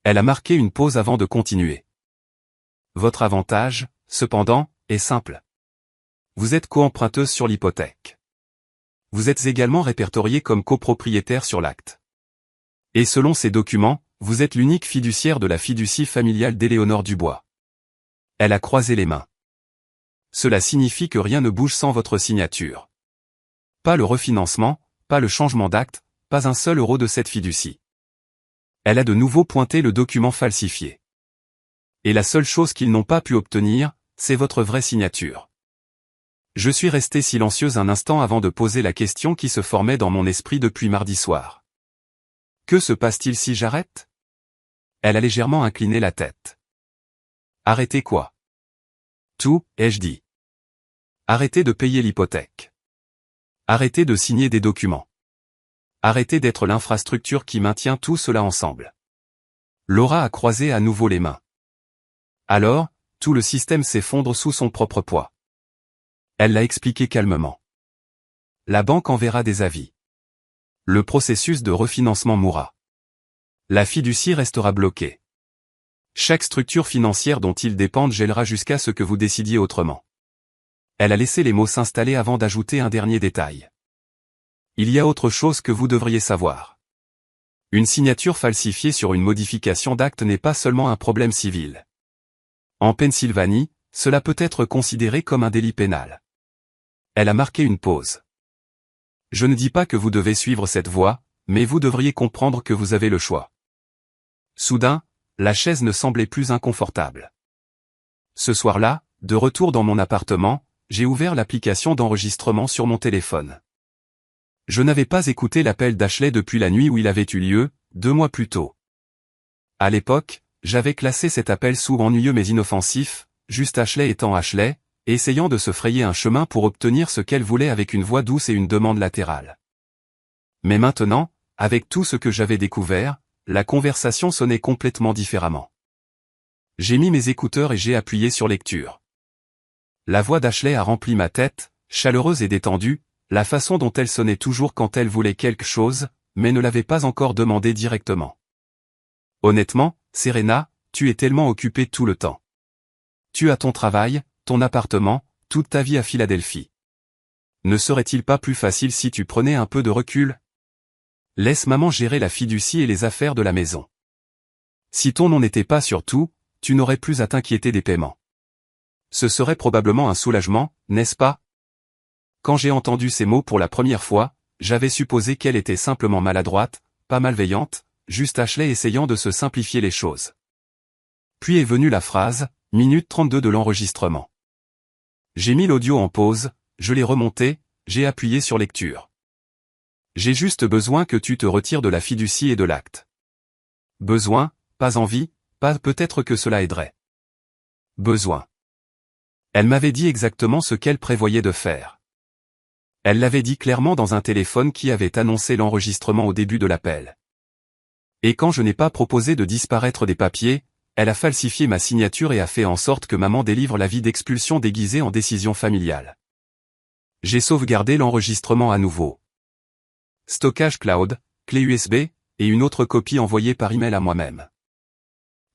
Elle a marqué une pause avant de continuer. Votre avantage, cependant, est simple. Vous êtes co-emprunteuse sur l'hypothèque. Vous êtes également répertorié comme copropriétaire sur l'acte. Et selon ces documents, vous êtes l'unique fiduciaire de la fiducie familiale d'Éléonore Dubois. Elle a croisé les mains. Cela signifie que rien ne bouge sans votre signature. Pas le refinancement, pas le changement d'acte, pas un seul euro de cette fiducie. Elle a de nouveau pointé le document falsifié. Et la seule chose qu'ils n'ont pas pu obtenir, c'est votre vraie signature. Je suis resté silencieuse un instant avant de poser la question qui se formait dans mon esprit depuis mardi soir. Que se passe-t-il si j'arrête ? Elle a légèrement incliné la tête. Arrêtez quoi ? Tout, ai-je dit. Arrêtez de payer l'hypothèque. Arrêtez de signer des documents. Arrêtez d'être l'infrastructure qui maintient tout cela ensemble. Laura a croisé à nouveau les mains. Alors, tout le système s'effondre sous son propre poids. Elle l'a expliqué calmement. La banque enverra des avis. Le processus de refinancement mourra. La fiducie restera bloquée. Chaque structure financière dont ils dépendent gèlera jusqu'à ce que vous décidiez autrement. Elle a laissé les mots s'installer avant d'ajouter un dernier détail. Il y a autre chose que vous devriez savoir. Une signature falsifiée sur une modification d'acte n'est pas seulement un problème civil. En Pennsylvanie, cela peut être considéré comme un délit pénal. Elle a marqué une pause. Je ne dis pas que vous devez suivre cette voie, mais vous devriez comprendre que vous avez le choix. Soudain, la chaise ne semblait plus inconfortable. Ce soir-là, de retour dans mon appartement, j'ai ouvert l'application d'enregistrement sur mon téléphone. Je n'avais pas écouté l'appel d'Ashley depuis la nuit où il avait eu lieu, 2 mois plus tôt. À l'époque, j'avais classé cet appel sous ennuyeux mais inoffensif, juste Ashley étant Ashley, essayant de se frayer un chemin pour obtenir ce qu'elle voulait avec une voix douce et une demande latérale. Mais maintenant, avec tout ce que j'avais découvert, la conversation sonnait complètement différemment. J'ai mis mes écouteurs et j'ai appuyé sur lecture. La voix d'Ashley a rempli ma tête, chaleureuse et détendue, la façon dont elle sonnait toujours quand elle voulait quelque chose, mais ne l'avait pas encore demandé directement. Honnêtement, Serena, tu es tellement occupée tout le temps. Tu as ton travail, ton appartement, toute ta vie à Philadelphie. Ne serait-il pas plus facile si tu prenais un peu de recul ? Laisse maman gérer la fiducie et les affaires de la maison. Si ton nom n'était pas sur tout, tu n'aurais plus à t'inquiéter des paiements. Ce serait probablement un soulagement, n'est-ce pas ? Quand j'ai entendu ces mots pour la première fois, j'avais supposé qu'elle était simplement maladroite, pas malveillante, juste Ashley essayant de se simplifier les choses. Puis est venue la phrase, minute 32 de l'enregistrement. J'ai mis l'audio en pause, je l'ai remonté, j'ai appuyé sur lecture. J'ai juste besoin que tu te retires de la fiducie et de l'acte. Besoin, pas envie, pas peut-être que cela aiderait. Besoin. Elle m'avait dit exactement ce qu'elle prévoyait de faire. Elle l'avait dit clairement dans un téléphone qui avait annoncé l'enregistrement au début de l'appel. Et quand je n'ai pas proposé de disparaître des papiers, elle a falsifié ma signature et a fait en sorte que maman délivre l'avis d'expulsion déguisé en décision familiale. J'ai sauvegardé l'enregistrement à nouveau. Stockage cloud, clé USB, et une autre copie envoyée par email à moi-même.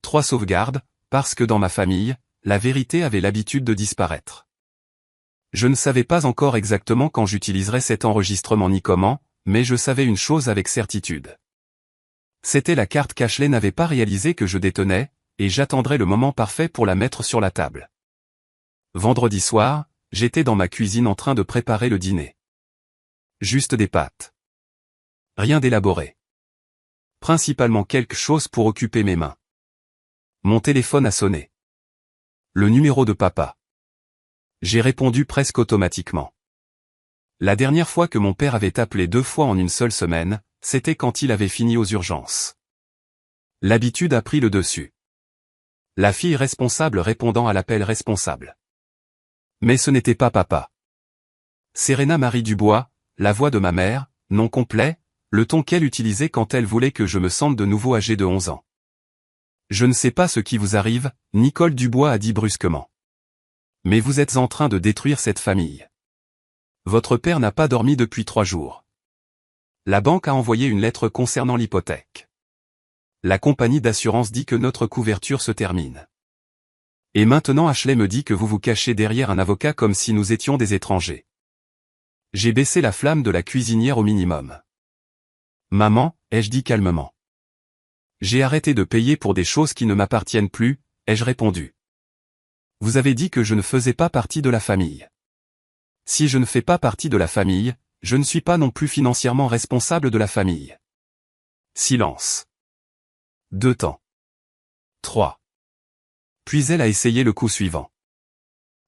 3 sauvegardes, parce que dans ma famille, la vérité avait l'habitude de disparaître. Je ne savais pas encore exactement quand j'utiliserais cet enregistrement ni comment, mais je savais une chose avec certitude. C'était la carte qu'Ashley n'avait pas réalisé que je détenais, et j'attendrais le moment parfait pour la mettre sur la table. Vendredi soir, j'étais dans ma cuisine en train de préparer le dîner. Juste des pâtes. Rien d'élaboré. Principalement quelque chose pour occuper mes mains. Mon téléphone a sonné. Le numéro de papa. J'ai répondu presque automatiquement. La dernière fois que mon père avait appelé 2 fois en une seule semaine, c'était quand il avait fini aux urgences. L'habitude a pris le dessus. La fille responsable répondant à l'appel responsable. Mais ce n'était pas papa. Serena Marie Dubois, la voix de ma mère, nom complet, le ton qu'elle utilisait quand elle voulait que je me sente de nouveau âgé de 11 ans. Je ne sais pas ce qui vous arrive, Nicole Dubois a dit brusquement. Mais vous êtes en train de détruire cette famille. Votre père n'a pas dormi depuis 3 jours. La banque a envoyé une lettre concernant l'hypothèque. La compagnie d'assurance dit que notre couverture se termine. Et maintenant Ashley me dit que vous vous cachez derrière un avocat comme si nous étions des étrangers. J'ai baissé la flamme de la cuisinière au minimum. Maman, ai-je dit calmement. J'ai arrêté de payer pour des choses qui ne m'appartiennent plus, ai-je répondu. Vous avez dit que je ne faisais pas partie de la famille. Si je ne fais pas partie de la famille, je ne suis pas non plus financièrement responsable de la famille. Silence. 2 temps. 3. Puis elle a essayé le coup suivant.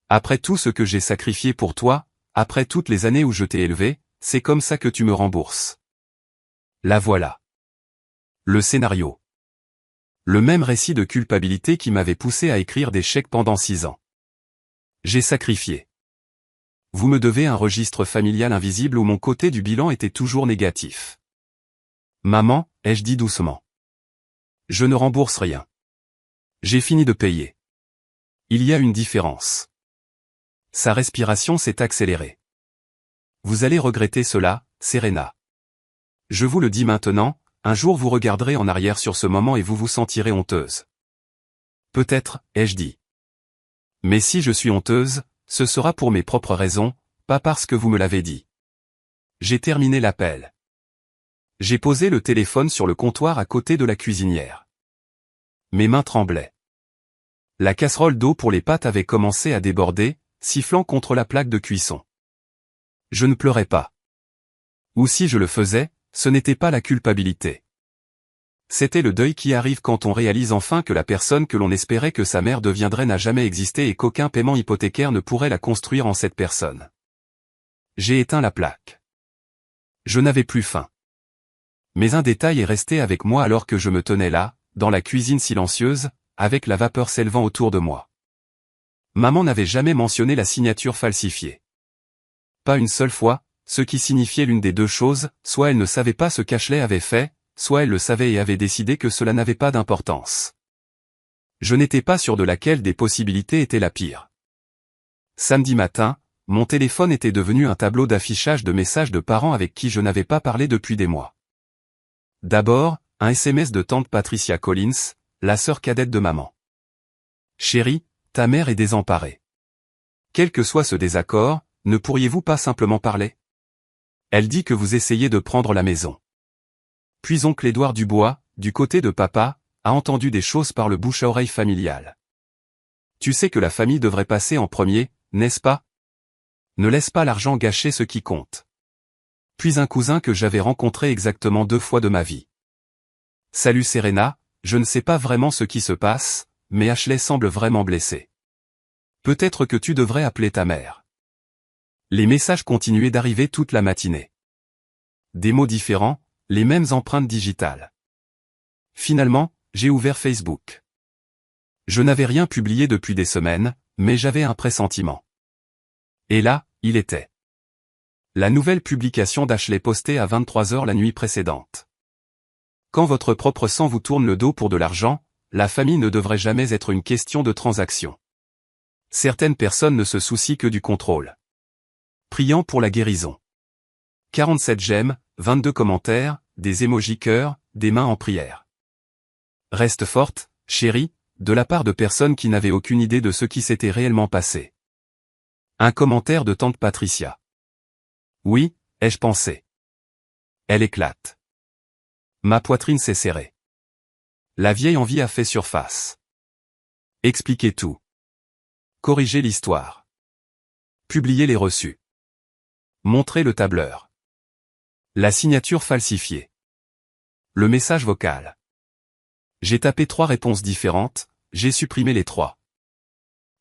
Après tout ce que j'ai sacrifié pour toi, après toutes les années où je t'ai élevé, c'est comme ça que tu me rembourses. La voilà. Le scénario. Le même récit de culpabilité qui m'avait poussé à écrire des chèques pendant 6 ans. J'ai sacrifié. Vous me devez un registre familial invisible où mon côté du bilan était toujours négatif. Maman, ai-je dit doucement. Je ne rembourse rien. J'ai fini de payer. Il y a une différence. Sa respiration s'est accélérée. Vous allez regretter cela, Serena. Je vous le dis maintenant, un jour vous regarderez en arrière sur ce moment et vous vous sentirez honteuse. Peut-être, ai-je dit. Mais si je suis honteuse, ce sera pour mes propres raisons, pas parce que vous me l'avez dit. J'ai terminé l'appel. J'ai posé le téléphone sur le comptoir à côté de la cuisinière. Mes mains tremblaient. La casserole d'eau pour les pâtes avait commencé à déborder, sifflant contre la plaque de cuisson. Je ne pleurais pas. Ou si je le faisais, ce n'était pas la culpabilité. C'était le deuil qui arrive quand on réalise enfin que la personne que l'on espérait que sa mère deviendrait n'a jamais existé et qu'aucun paiement hypothécaire ne pourrait la construire en cette personne. J'ai éteint la plaque. Je n'avais plus faim. Mais un détail est resté avec moi alors que je me tenais là, dans la cuisine silencieuse, avec la vapeur s'élevant autour de moi. Maman n'avait jamais mentionné la signature falsifiée. Pas une seule fois, ce qui signifiait l'une des deux choses, soit elle ne savait pas ce qu'Ashley avait fait, soit elle le savait et avait décidé que cela n'avait pas d'importance. Je n'étais pas sûr de laquelle des possibilités était la pire. Samedi matin, mon téléphone était devenu un tableau d'affichage de messages de parents avec qui je n'avais pas parlé depuis des mois. D'abord, un SMS de tante Patricia Collins, la sœur cadette de maman. Chérie, ta mère est désemparée. Quel que soit ce désaccord, ne pourriez-vous pas simplement parler? Elle dit que vous essayez de prendre la maison. Puis oncle Édouard Dubois, du côté de papa, a entendu des choses par le bouche-à-oreille familial. Tu sais que la famille devrait passer en premier, n'est-ce pas? Ne laisse pas l'argent gâcher ce qui compte. Puis un cousin que j'avais rencontré exactement 2 fois de ma vie. Salut Serena, je ne sais pas vraiment ce qui se passe, mais Ashley semble vraiment blessée. Peut-être que tu devrais appeler ta mère. Les messages continuaient d'arriver toute la matinée. Des mots différents, les mêmes empreintes digitales. Finalement, j'ai ouvert Facebook. Je n'avais rien publié depuis des semaines, mais j'avais un pressentiment. Et là, il était. La nouvelle publication d'Ashley postée à 23h la nuit précédente. Quand votre propre sang vous tourne le dos pour de l'argent, la famille ne devrait jamais être une question de transaction. Certaines personnes ne se soucient que du contrôle. Priant pour la guérison. 47 j'aime, 22 commentaires, des émojis cœur, des mains en prière. Reste forte, chérie, de la part de personnes qui n'avaient aucune idée de ce qui s'était réellement passé. Un commentaire de tante Patricia. Oui, ai-je pensé. Elle éclate. Ma poitrine s'est serrée. La vieille envie a fait surface. Expliquer tout. Corriger l'histoire. Publier les reçus. Montrer le tableur. La signature falsifiée. Le message vocal. J'ai tapé 3 réponses différentes, j'ai supprimé les 3.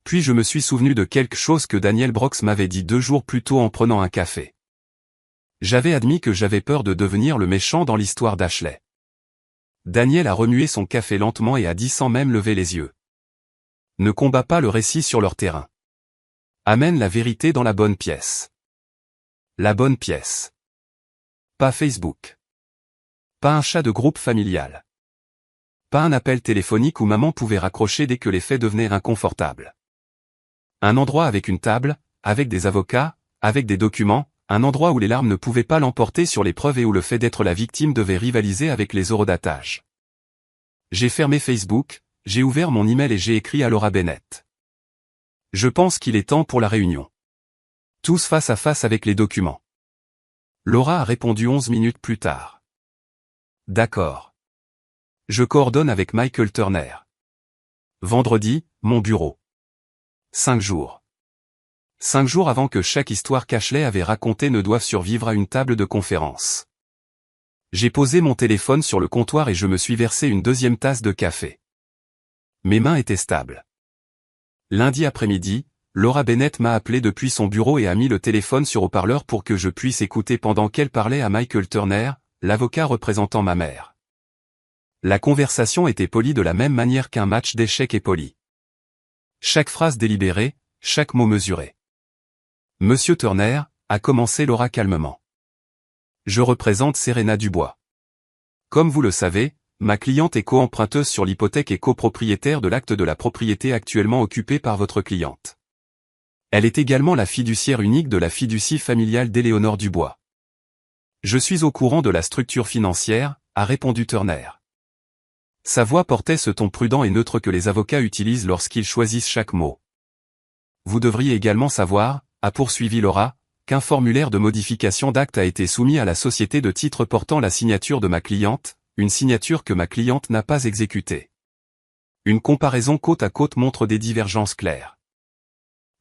Puis je me suis souvenu de quelque chose que Daniel Brox m'avait dit 2 jours plus tôt en prenant un café. J'avais admis que j'avais peur de devenir le méchant dans l'histoire d'Ashley. Daniel a remué son café lentement et a dit sans même lever les yeux. Ne combat pas le récit sur leur terrain. Amène la vérité dans la bonne pièce. La bonne pièce. Pas Facebook. Pas un chat de groupe familial. Pas un appel téléphonique où maman pouvait raccrocher dès que les faits devenaient inconfortables. Un endroit avec une table, avec des avocats, avec des documents, un endroit où les larmes ne pouvaient pas l'emporter sur les preuves et où le fait d'être la victime devait rivaliser avec les horodatage. J'ai fermé Facebook, j'ai ouvert mon email et j'ai écrit à Laura Bennett. Je pense qu'il est temps pour la réunion. Tous face à face avec les documents. Laura a répondu 11 minutes plus tard. D'accord. Je coordonne avec Michael Turner. Vendredi, mon bureau. 5 jours. 5 jours avant que chaque histoire qu'Ashley avait racontée ne doive survivre à une table de conférence. J'ai posé mon téléphone sur le comptoir et je me suis versé une deuxième tasse de café. Mes mains étaient stables. Lundi après-midi, Laura Bennett m'a appelé depuis son bureau et a mis le téléphone sur haut-parleur pour que je puisse écouter pendant qu'elle parlait à Michael Turner, l'avocat représentant ma mère. La conversation était polie de la même manière qu'un match d'échecs est poli. Chaque phrase délibérée, chaque mot mesuré. Monsieur Turner, a commencé Laura calmement. Je représente Serena Dubois. Comme vous le savez, ma cliente est co-emprunteuse sur l'hypothèque et copropriétaire de l'acte de la propriété actuellement occupée par votre cliente. Elle est également la fiduciaire unique de la fiducie familiale d'Éléonore Dubois. Je suis au courant de la structure financière, a répondu Turner. Sa voix portait ce ton prudent et neutre que les avocats utilisent lorsqu'ils choisissent chaque mot. Vous devriez également savoir, a poursuivi Laura, qu'un formulaire de modification d'acte a été soumis à la société de titres portant la signature de ma cliente, une signature que ma cliente n'a pas exécutée. Une comparaison côte à côte montre des divergences claires.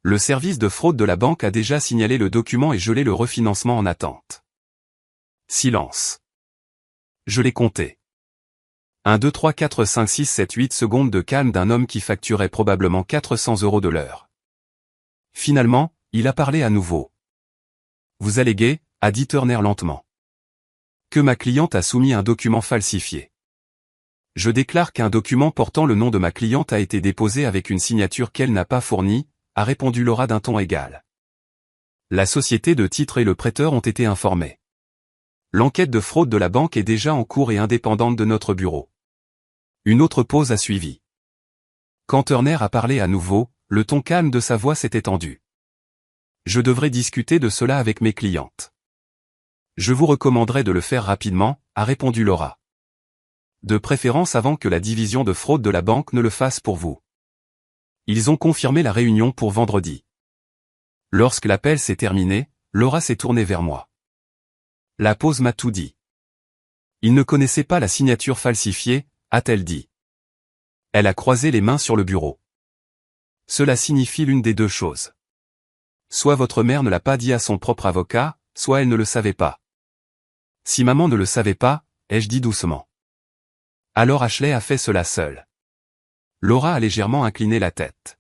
Le service de fraude de la banque a déjà signalé le document et gelé le refinancement en attente. Silence. Je l'ai compté. 1, 2, 3, 4, 5, 6, 7, 8 secondes de calme d'un homme qui facturait probablement 400 € de l'heure. Finalement, il a parlé à nouveau. Vous alléguez, a dit Turner lentement, que ma cliente a soumis un document falsifié. Je déclare qu'un document portant le nom de ma cliente a été déposé avec une signature qu'elle n'a pas fournie, a répondu Laura d'un ton égal. La société de titres et le prêteur ont été informés. L'enquête de fraude de la banque est déjà en cours et indépendante de notre bureau. Une autre pause a suivi. Quand Turner a parlé à nouveau, le ton calme de sa voix s'est étendu. Je devrais discuter de cela avec mes clientes. Je vous recommanderais de le faire rapidement, a répondu Laura. De préférence avant que la division de fraude de la banque ne le fasse pour vous. Ils ont confirmé la réunion pour vendredi. Lorsque l'appel s'est terminé, Laura s'est tournée vers moi. La pause m'a tout dit. Il ne connaissait pas la signature falsifiée, a-t-elle dit. Elle a croisé les mains sur le bureau. Cela signifie l'une des deux choses. Soit votre mère ne l'a pas dit à son propre avocat, soit elle ne le savait pas. Si maman ne le savait pas, ai-je dit doucement. Alors Ashley a fait cela seule. Laura a légèrement incliné la tête.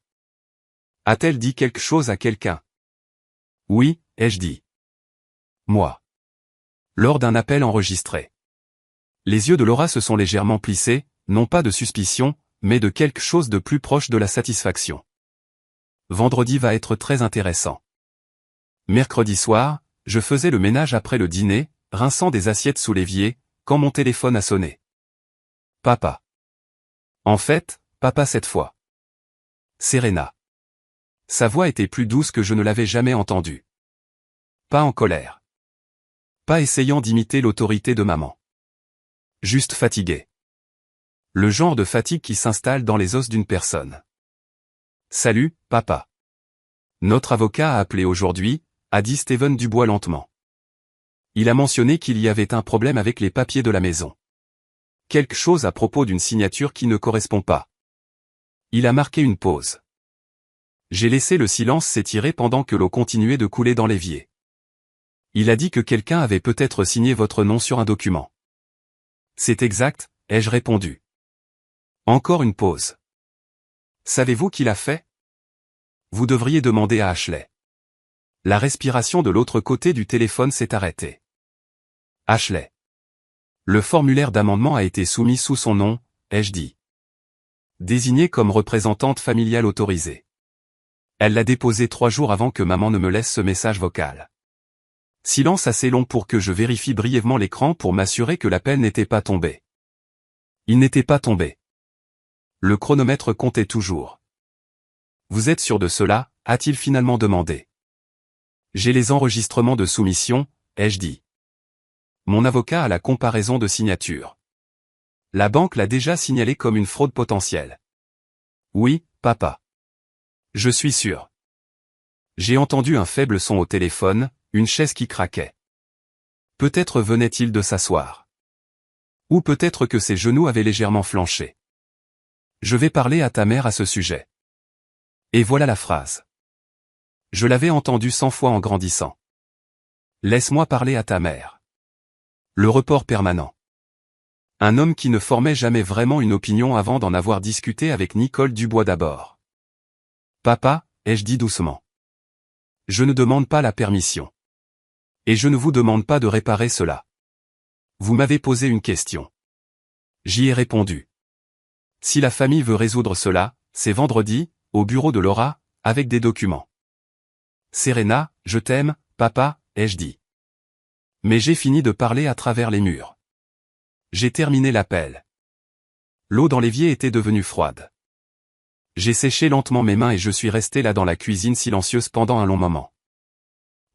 A-t-elle dit quelque chose à quelqu'un? Oui, ai-je dit. Moi. Lors d'un appel enregistré. Les yeux de Laura se sont légèrement plissés, non pas de suspicion, mais de quelque chose de plus proche de la satisfaction. Vendredi va être très intéressant. Mercredi soir, je faisais le ménage après le dîner, rinçant des assiettes sous l'évier, quand mon téléphone a sonné. Papa. En fait, papa cette fois. Serena. Sa voix était plus douce que je ne l'avais jamais entendue. Pas en colère. Pas essayant d'imiter l'autorité de maman. Juste fatigué. Le genre de fatigue qui s'installe dans les os d'une personne. Salut, papa. Notre avocat a appelé aujourd'hui, a dit Steven Dubois lentement. Il a mentionné qu'il y avait un problème avec les papiers de la maison. Quelque chose à propos d'une signature qui ne correspond pas. Il a marqué une pause. J'ai laissé le silence s'étirer pendant que l'eau continuait de couler dans l'évier. Il a dit que quelqu'un avait peut-être signé votre nom sur un document. C'est exact, ai-je répondu. Encore une pause. Savez-vous qui l'a fait? Vous devriez demander à Ashley. La respiration de l'autre côté du téléphone s'est arrêtée. Ashley. Le formulaire d'amendement a été soumis sous son nom, ai-je dit. Désignée comme représentante familiale autorisée. Elle l'a déposé 3 jours avant que maman ne me laisse ce message vocal. Silence assez long pour que je vérifie brièvement l'écran pour m'assurer que l'appel n'était pas tombé. Il n'était pas tombé. Le chronomètre comptait toujours. Vous êtes sûr de cela, a-t-il finalement demandé. J'ai les enregistrements de soumission, ai-je dit. Mon avocat a la comparaison de signature. La banque l'a déjà signalé comme une fraude potentielle. Oui, papa. Je suis sûr. J'ai entendu un faible son au téléphone, une chaise qui craquait. Peut-être venait-il de s'asseoir. Ou peut-être que ses genoux avaient légèrement flanché. Je vais parler à ta mère à ce sujet. Et voilà la phrase. Je l'avais entendue 100 fois en grandissant. Laisse-moi parler à ta mère. Le report permanent. Un homme qui ne formait jamais vraiment une opinion avant d'en avoir discuté avec Nicole Dubois d'abord. Papa, ai-je dit doucement. Je ne demande pas la permission. Et je ne vous demande pas de réparer cela. Vous m'avez posé une question. J'y ai répondu. Si la famille veut résoudre cela, c'est vendredi, au bureau de Laura, avec des documents. Serena, je t'aime, papa, ai-je dit. Mais j'ai fini de parler à travers les murs. J'ai terminé l'appel. L'eau dans l'évier était devenue froide. J'ai séché lentement mes mains et je suis resté là dans la cuisine silencieuse pendant un long moment.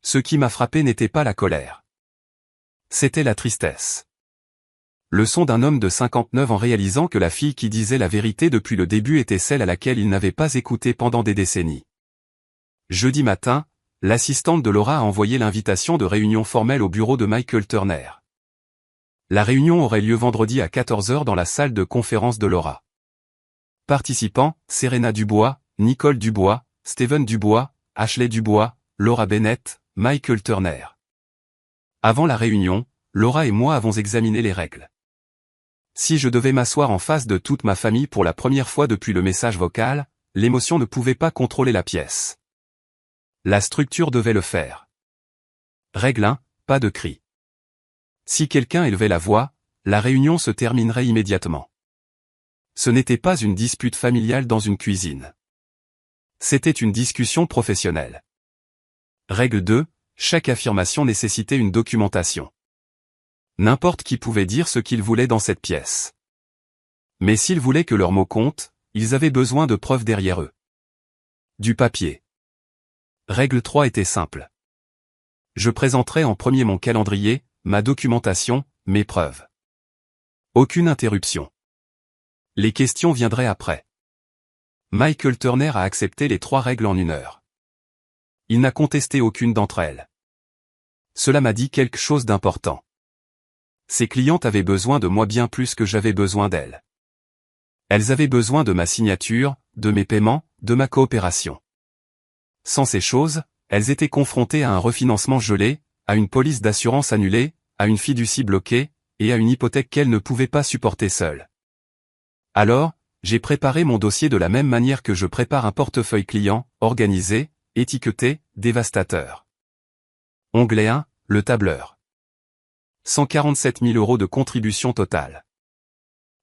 Ce qui m'a frappé n'était pas la colère. C'était la tristesse. Le son d'un homme de 59 ans réalisant que la fille qui disait la vérité depuis le début était celle à laquelle il n'avait pas écouté pendant des décennies. Jeudi matin, l'assistante de Laura a envoyé l'invitation de réunion formelle au bureau de Michael Turner. La réunion aurait lieu vendredi à 14 h dans la salle de conférence de Laura. Participants, Serena Dubois, Nicole Dubois, Steven Dubois, Ashley Dubois, Laura Bennett, Michael Turner. Avant la réunion, Laura et moi avons examiné les règles. Si je devais m'asseoir en face de toute ma famille pour la première fois depuis le message vocal, l'émotion ne pouvait pas contrôler la pièce. La structure devait le faire. Règle 1, pas de cris. Si quelqu'un élevait la voix, la réunion se terminerait immédiatement. Ce n'était pas une dispute familiale dans une cuisine. C'était une discussion professionnelle. Règle 2, chaque affirmation nécessitait une documentation. N'importe qui pouvait dire ce qu'il voulait dans cette pièce. Mais s'ils voulaient que leurs mots comptent, ils avaient besoin de preuves derrière eux. Du papier. Règle 3 était simple. Je présenterai en premier mon calendrier, ma documentation, mes preuves. Aucune interruption. Les questions viendraient après. Michael Turner a accepté les 3 règles en 1 heure. Il n'a contesté aucune d'entre elles. Cela m'a dit quelque chose d'important. Ses clientes avaient besoin de moi bien plus que j'avais besoin d'elles. Elles avaient besoin de ma signature, de mes paiements, de ma coopération. Sans ces choses, elles étaient confrontées à un refinancement gelé, à une police d'assurance annulée, à une fiducie bloquée, et à une hypothèque qu'elles ne pouvaient pas supporter seules. Alors, j'ai préparé mon dossier de la même manière que je prépare un portefeuille client, organisé, étiqueté, dévastateur. Onglet 1, le tableur. 147 000 € de contribution totale.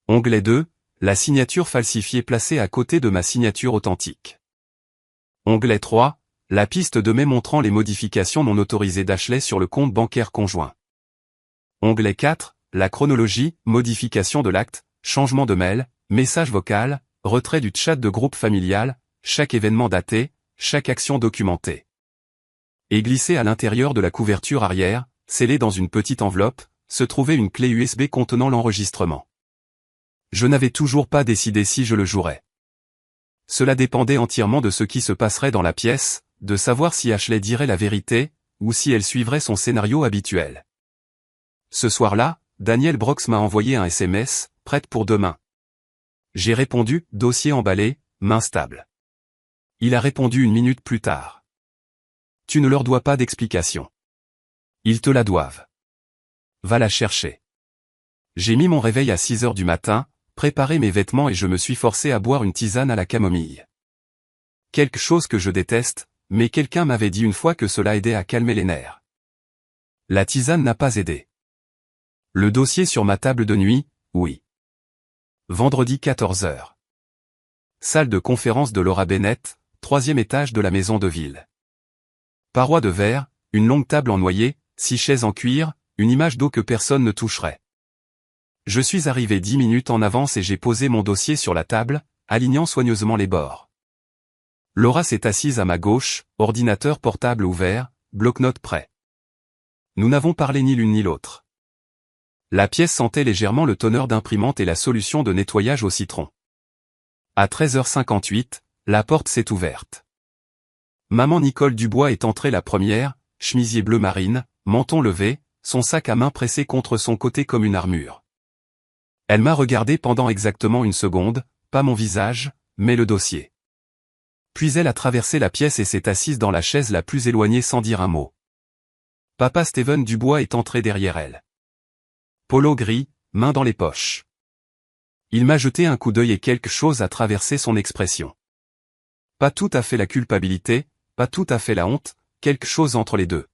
Onglet 2, la signature falsifiée placée à côté de ma signature authentique. Onglet 3, la piste de mai montrant les modifications non autorisées d'Ashley sur le compte bancaire conjoint. Onglet 4, la chronologie, modification de l'acte, changement de mail, message vocal, retrait du chat de groupe familial, chaque événement daté, chaque action documentée. Et glissé à l'intérieur de la couverture arrière, scellée dans une petite enveloppe, se trouvait une clé USB contenant l'enregistrement. Je n'avais toujours pas décidé si je le jouerais. Cela dépendait entièrement de ce qui se passerait dans la pièce, de savoir si Ashley dirait la vérité, ou si elle suivrait son scénario habituel. Ce soir-là, Daniel Brox m'a envoyé un SMS, prête pour demain. J'ai répondu, dossier emballé, main stable. Il a répondu 1 minute plus tard. Tu ne leur dois pas d'explication. Ils te la doivent. Va la chercher. J'ai mis mon réveil à 6 h du matin, préparé mes vêtements et je me suis forcé à boire une tisane à la camomille. Quelque chose que je déteste, mais quelqu'un m'avait dit une fois que cela aidait à calmer les nerfs. La tisane n'a pas aidé. Le dossier sur ma table de nuit, oui. Vendredi 14 h. Salle de conférence de Laura Bennett, troisième étage de la maison de ville. Parois de verre, une longue table en noyer, 6 chaises en cuir, une image d'eau que personne ne toucherait. Je suis arrivé 10 minutes en avance et j'ai posé mon dossier sur la table, alignant soigneusement les bords. Laura s'est assise à ma gauche, ordinateur portable ouvert, bloc-notes prêt. Nous n'avons parlé ni l'une ni l'autre. La pièce sentait légèrement le toner d'imprimante et la solution de nettoyage au citron. À 13h58, la porte s'est ouverte. Maman Nicole Dubois est entrée la première, chemisier bleu marine, menton levé, son sac à main pressé contre son côté comme une armure. Elle m'a regardé pendant exactement une seconde, pas mon visage, mais le dossier. Puis elle a traversé la pièce et s'est assise dans la chaise la plus éloignée sans dire un mot. Papa Steven Dubois est entré derrière elle. Polo gris, main dans les poches. Il m'a jeté un coup d'œil et quelque chose a traversé son expression. Pas tout à fait la culpabilité, pas tout à fait la honte, quelque chose entre les deux.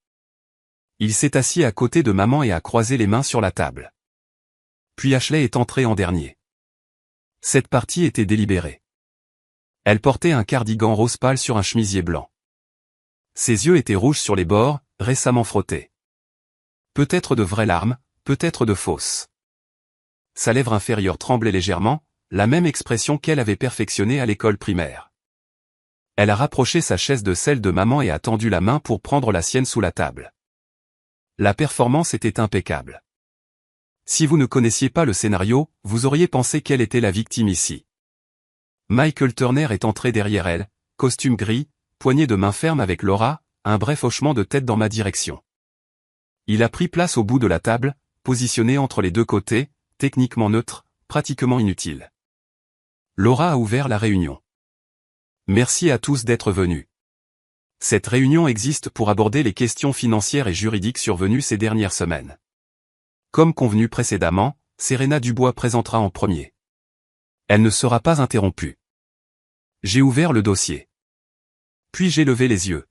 Il s'est assis à côté de maman et a croisé les mains sur la table. Puis Ashley est entrée en dernier. Cette partie était délibérée. Elle portait un cardigan rose pâle sur un chemisier blanc. Ses yeux étaient rouges sur les bords, récemment frottés. Peut-être de vraies larmes, peut-être de fausses. Sa lèvre inférieure tremblait légèrement, la même expression qu'elle avait perfectionnée à l'école primaire. Elle a rapproché sa chaise de celle de maman et a tendu la main pour prendre la sienne sous la table. La performance était impeccable. Si vous ne connaissiez pas le scénario, vous auriez pensé qu'elle était la victime ici. Michael Turner est entré derrière elle, costume gris, poignée de main ferme avec Laura, un bref hochement de tête dans ma direction. Il a pris place au bout de la table, positionné entre les deux côtés, techniquement neutre, pratiquement inutile. Laura a ouvert la réunion. Merci à tous d'être venus. Cette réunion existe pour aborder les questions financières et juridiques survenues ces dernières semaines. Comme convenu précédemment, Serena Dubois présentera en premier. Elle ne sera pas interrompue. J'ai ouvert le dossier. Puis j'ai levé les yeux.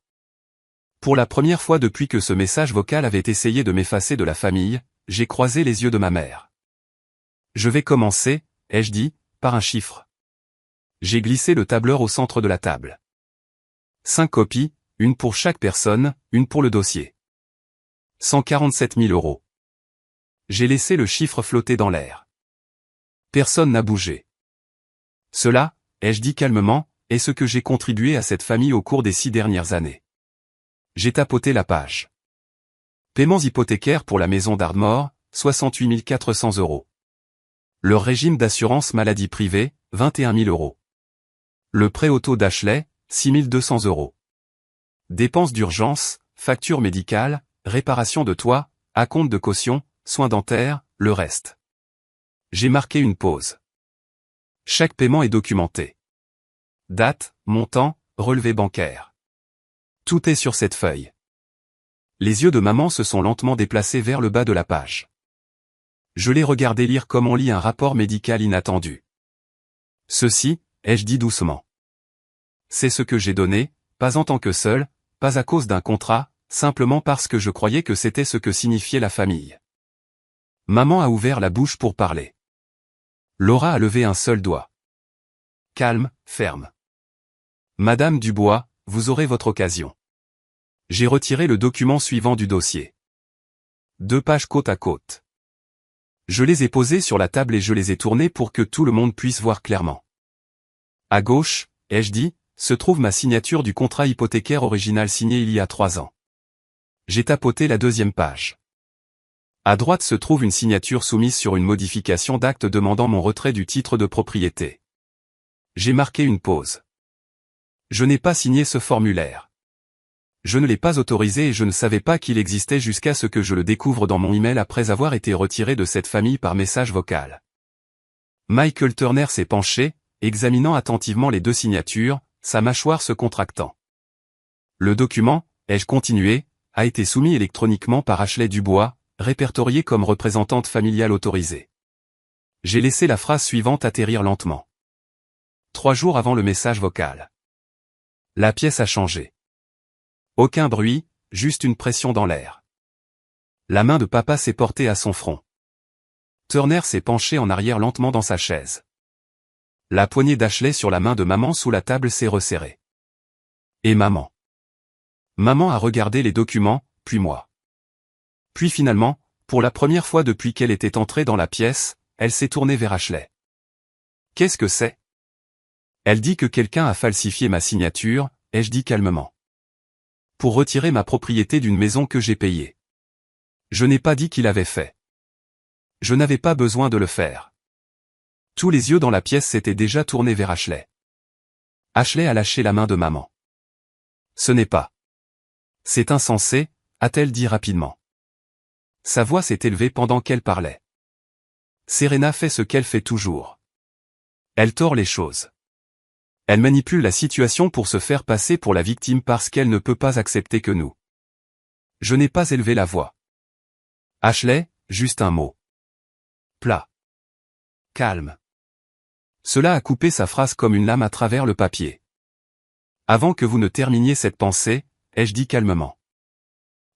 Pour la première fois depuis que ce message vocal avait essayé de m'effacer de la famille, j'ai croisé les yeux de ma mère. Je vais commencer, ai-je dit, par un chiffre. J'ai glissé le tableur au centre de la table. 5 copies, une pour chaque personne, une pour le dossier. 147 000 €. J'ai laissé le chiffre flotter dans l'air. Personne n'a bougé. Cela, ai-je dit calmement, est ce que j'ai contribué à cette famille au cours des 6 dernières années. J'ai tapoté la page. Paiements hypothécaires pour la maison d'Ardmore, 68 400 €. Leur régime d'assurance maladie privée, 21 000 €. Le prêt auto d'Ashley, 6 200 €. Dépenses d'urgence, factures médicales, réparation de toit, acompte de caution, soins dentaires, le reste. J'ai marqué une pause. Chaque paiement est documenté. Date, montant, relevé bancaire. Tout est sur cette feuille. Les yeux de maman se sont lentement déplacés vers le bas de la page. Je l'ai regardé lire comme on lit un rapport médical inattendu. Ceci, ai-je dit doucement. C'est ce que j'ai donné, pas en tant que seul, pas à cause d'un contrat, simplement parce que je croyais que c'était ce que signifiait la famille. Maman a ouvert la bouche pour parler. Laura a levé un seul doigt. Calme, ferme. Madame Dubois, vous aurez votre occasion. J'ai retiré le document suivant du dossier. 2 pages côte à côte. Je les ai posées sur la table et je les ai tournées pour que tout le monde puisse voir clairement. À gauche, ai-je dit, se trouve ma signature du contrat hypothécaire original signé il y a 3 ans. J'ai tapoté la 2e page. À droite se trouve une signature soumise sur une modification d'acte demandant mon retrait du titre de propriété. J'ai marqué une pause. Je n'ai pas signé ce formulaire. Je ne l'ai pas autorisé et je ne savais pas qu'il existait jusqu'à ce que je le découvre dans mon email après avoir été retiré de cette famille par message vocal. Michael Turner s'est penché, examinant attentivement les 2 signatures, sa mâchoire se contractant. Le document, ai-je continué, a été soumis électroniquement par Ashley Dubois, répertoriée comme représentante familiale autorisée. J'ai laissé la phrase suivante atterrir lentement. 3 jours avant le message vocal. La pièce a changé. Aucun bruit, juste une pression dans l'air. La main de papa s'est portée à son front. Turner s'est penché en arrière lentement dans sa chaise. La poignée d'Ashley sur la main de maman sous la table s'est resserrée. Et maman. Maman a regardé les documents, puis moi. Puis finalement, pour la première fois depuis qu'elle était entrée dans la pièce, elle s'est tournée vers Ashley. Qu'est-ce que c'est? Elle dit que quelqu'un a falsifié ma signature, ai-je dit calmement. Pour retirer ma propriété d'une maison que j'ai payée. Je n'ai pas dit qu'il avait fait. Je n'avais pas besoin de le faire. Tous les yeux dans la pièce s'étaient déjà tournés vers Ashley. Ashley a lâché la main de maman. Ce n'est pas. C'est insensé, a-t-elle dit rapidement. Sa voix s'est élevée pendant qu'elle parlait. Serena fait ce qu'elle fait toujours. Elle tord les choses. Elle manipule la situation pour se faire passer pour la victime parce qu'elle ne peut pas accepter que nous. Je n'ai pas élevé la voix. Ashley, juste un mot. Plat. Calme. Cela a coupé sa phrase comme une lame à travers le papier. Avant que vous ne terminiez cette pensée, ai-je dit calmement.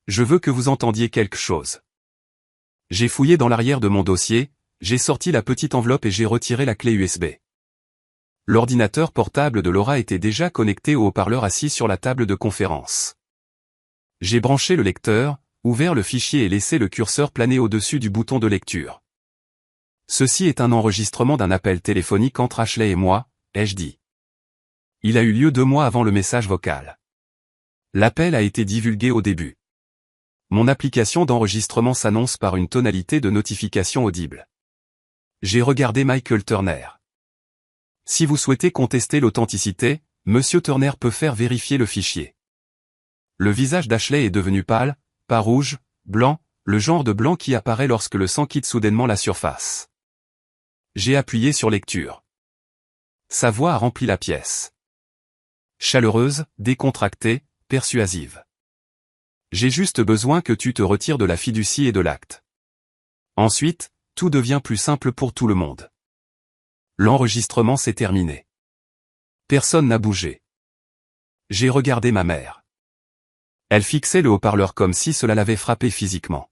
Je veux que vous entendiez quelque chose. J'ai fouillé dans l'arrière de mon dossier, j'ai sorti la petite enveloppe et j'ai retiré la clé USB. L'ordinateur portable de Laura était déjà connecté au haut-parleur assis sur la table de conférence. J'ai branché le lecteur, ouvert le fichier et laissé le curseur planer au-dessus du bouton de lecture. Ceci est un enregistrement d'un appel téléphonique entre Ashley et moi, ai-je dit. Il a eu lieu 2 mois avant le message vocal. L'appel a été divulgué au début. Mon application d'enregistrement s'annonce par une tonalité de notification audible. J'ai regardé Michael Turner. Si vous souhaitez contester l'authenticité, Monsieur Turner peut faire vérifier le fichier. Le visage d'Ashley est devenu pâle, pas rouge, blanc, le genre de blanc qui apparaît lorsque le sang quitte soudainement la surface. J'ai appuyé sur lecture. Sa voix a rempli la pièce. Chaleureuse, décontractée, persuasive. J'ai juste besoin que tu te retires de la fiducie et de l'acte. Ensuite, tout devient plus simple pour tout le monde. L'enregistrement s'est terminé. Personne n'a bougé. J'ai regardé ma mère. Elle fixait le haut-parleur comme si cela l'avait frappé physiquement.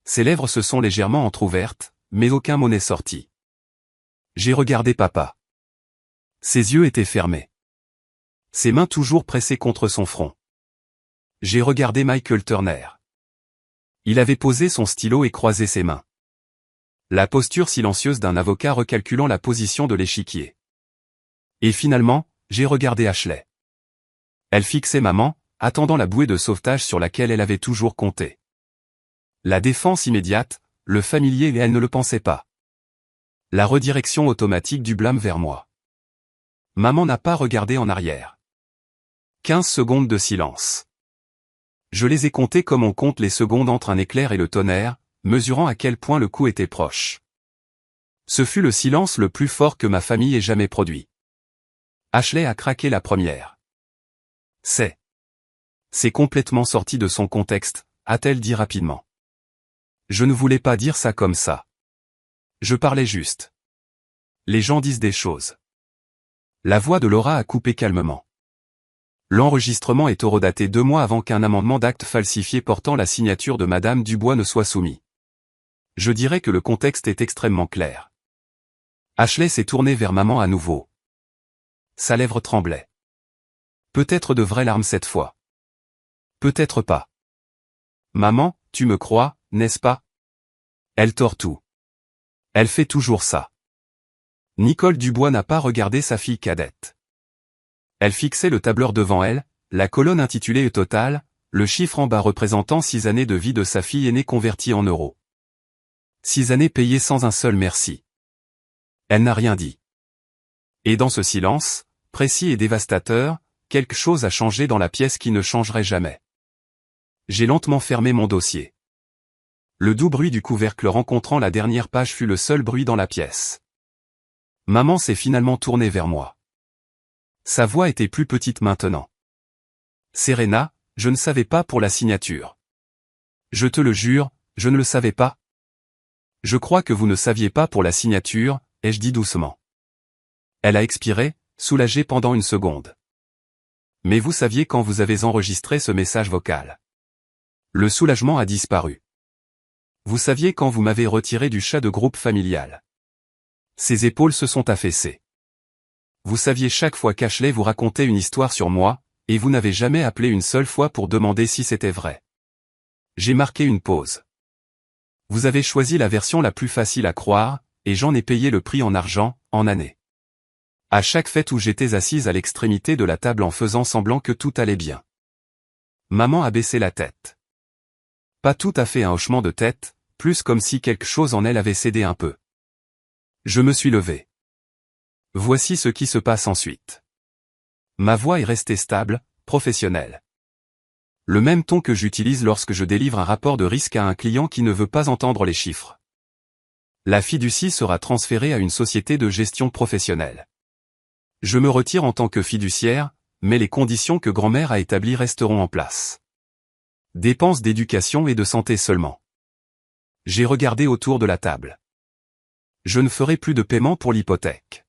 Ses lèvres se sont légèrement entr'ouvertes, mais aucun mot n'est sorti. J'ai regardé papa. Ses yeux étaient fermés. Ses mains toujours pressées contre son front. J'ai regardé Michael Turner. Il avait posé son stylo et croisé ses mains. La posture silencieuse d'un avocat recalculant la position de l'échiquier. Et finalement, j'ai regardé Ashley. Elle fixait maman, attendant la bouée de sauvetage sur laquelle elle avait toujours compté. La défense immédiate, le familier et elle ne le pensaient pas. La redirection automatique du blâme vers moi. Maman n'a pas regardé en arrière. 15 secondes de silence. Je les ai comptées comme on compte les secondes entre un éclair et le tonnerre, mesurant à quel point le coup était proche. Ce fut le silence le plus fort que ma famille ait jamais produit. Ashley a craqué la première. C'est complètement sorti de son contexte, a-t-elle dit rapidement. Je ne voulais pas dire ça comme ça. Je parlais juste. Les gens disent des choses. La voix de Laura a coupé calmement. L'enregistrement est horodaté 2 mois avant qu'un amendement d'acte falsifié portant la signature de Madame Dubois ne soit soumis. Je dirais que le contexte est extrêmement clair. Ashley s'est tournée vers maman à nouveau. Sa lèvre tremblait. Peut-être de vraies larmes cette fois. Peut-être pas. Maman, tu me crois, n'est-ce pas? Elle tord tout. Elle fait toujours ça. Nicole Dubois n'a pas regardé sa fille cadette. Elle fixait le tableur devant elle, la colonne intitulée E total, le chiffre en bas représentant 6 années de vie de sa fille aînée convertie en euros. 6 années payées sans un seul merci. Elle n'a rien dit. Et dans ce silence, précis et dévastateur, quelque chose a changé dans la pièce qui ne changerait jamais. J'ai lentement fermé mon dossier. Le doux bruit du couvercle rencontrant la dernière page fut le seul bruit dans la pièce. Maman s'est finalement tournée vers moi. Sa voix était plus petite maintenant. Serena, je ne savais pas pour la signature. Je te le jure, je ne le savais pas. Je crois que vous ne saviez pas pour la signature, ai-je dit doucement. Elle a expiré, soulagée pendant une seconde. Mais vous saviez quand vous avez enregistré ce message vocal. Le soulagement a disparu. Vous saviez quand vous m'avez retiré du chat de groupe familial. Ses épaules se sont affaissées. Vous saviez chaque fois qu'Ashley vous racontait une histoire sur moi, et vous n'avez jamais appelé une seule fois pour demander si c'était vrai. J'ai marqué une pause. Vous avez choisi la version la plus facile à croire, et j'en ai payé le prix en argent, en années. À chaque fête où j'étais assise à l'extrémité de la table en faisant semblant que tout allait bien. Maman a baissé la tête. Pas tout à fait un hochement de tête, plus comme si quelque chose en elle avait cédé un peu. Je me suis levé. Voici ce qui se passe ensuite. Ma voix est restée stable, professionnelle. Le même ton que j'utilise lorsque je délivre un rapport de risque à un client qui ne veut pas entendre les chiffres. La fiducie sera transférée à une société de gestion professionnelle. Je me retire en tant que fiduciaire, mais les conditions que grand-mère a établies resteront en place. Dépenses d'éducation et de santé seulement. J'ai regardé autour de la table. Je ne ferai plus de paiement pour l'hypothèque.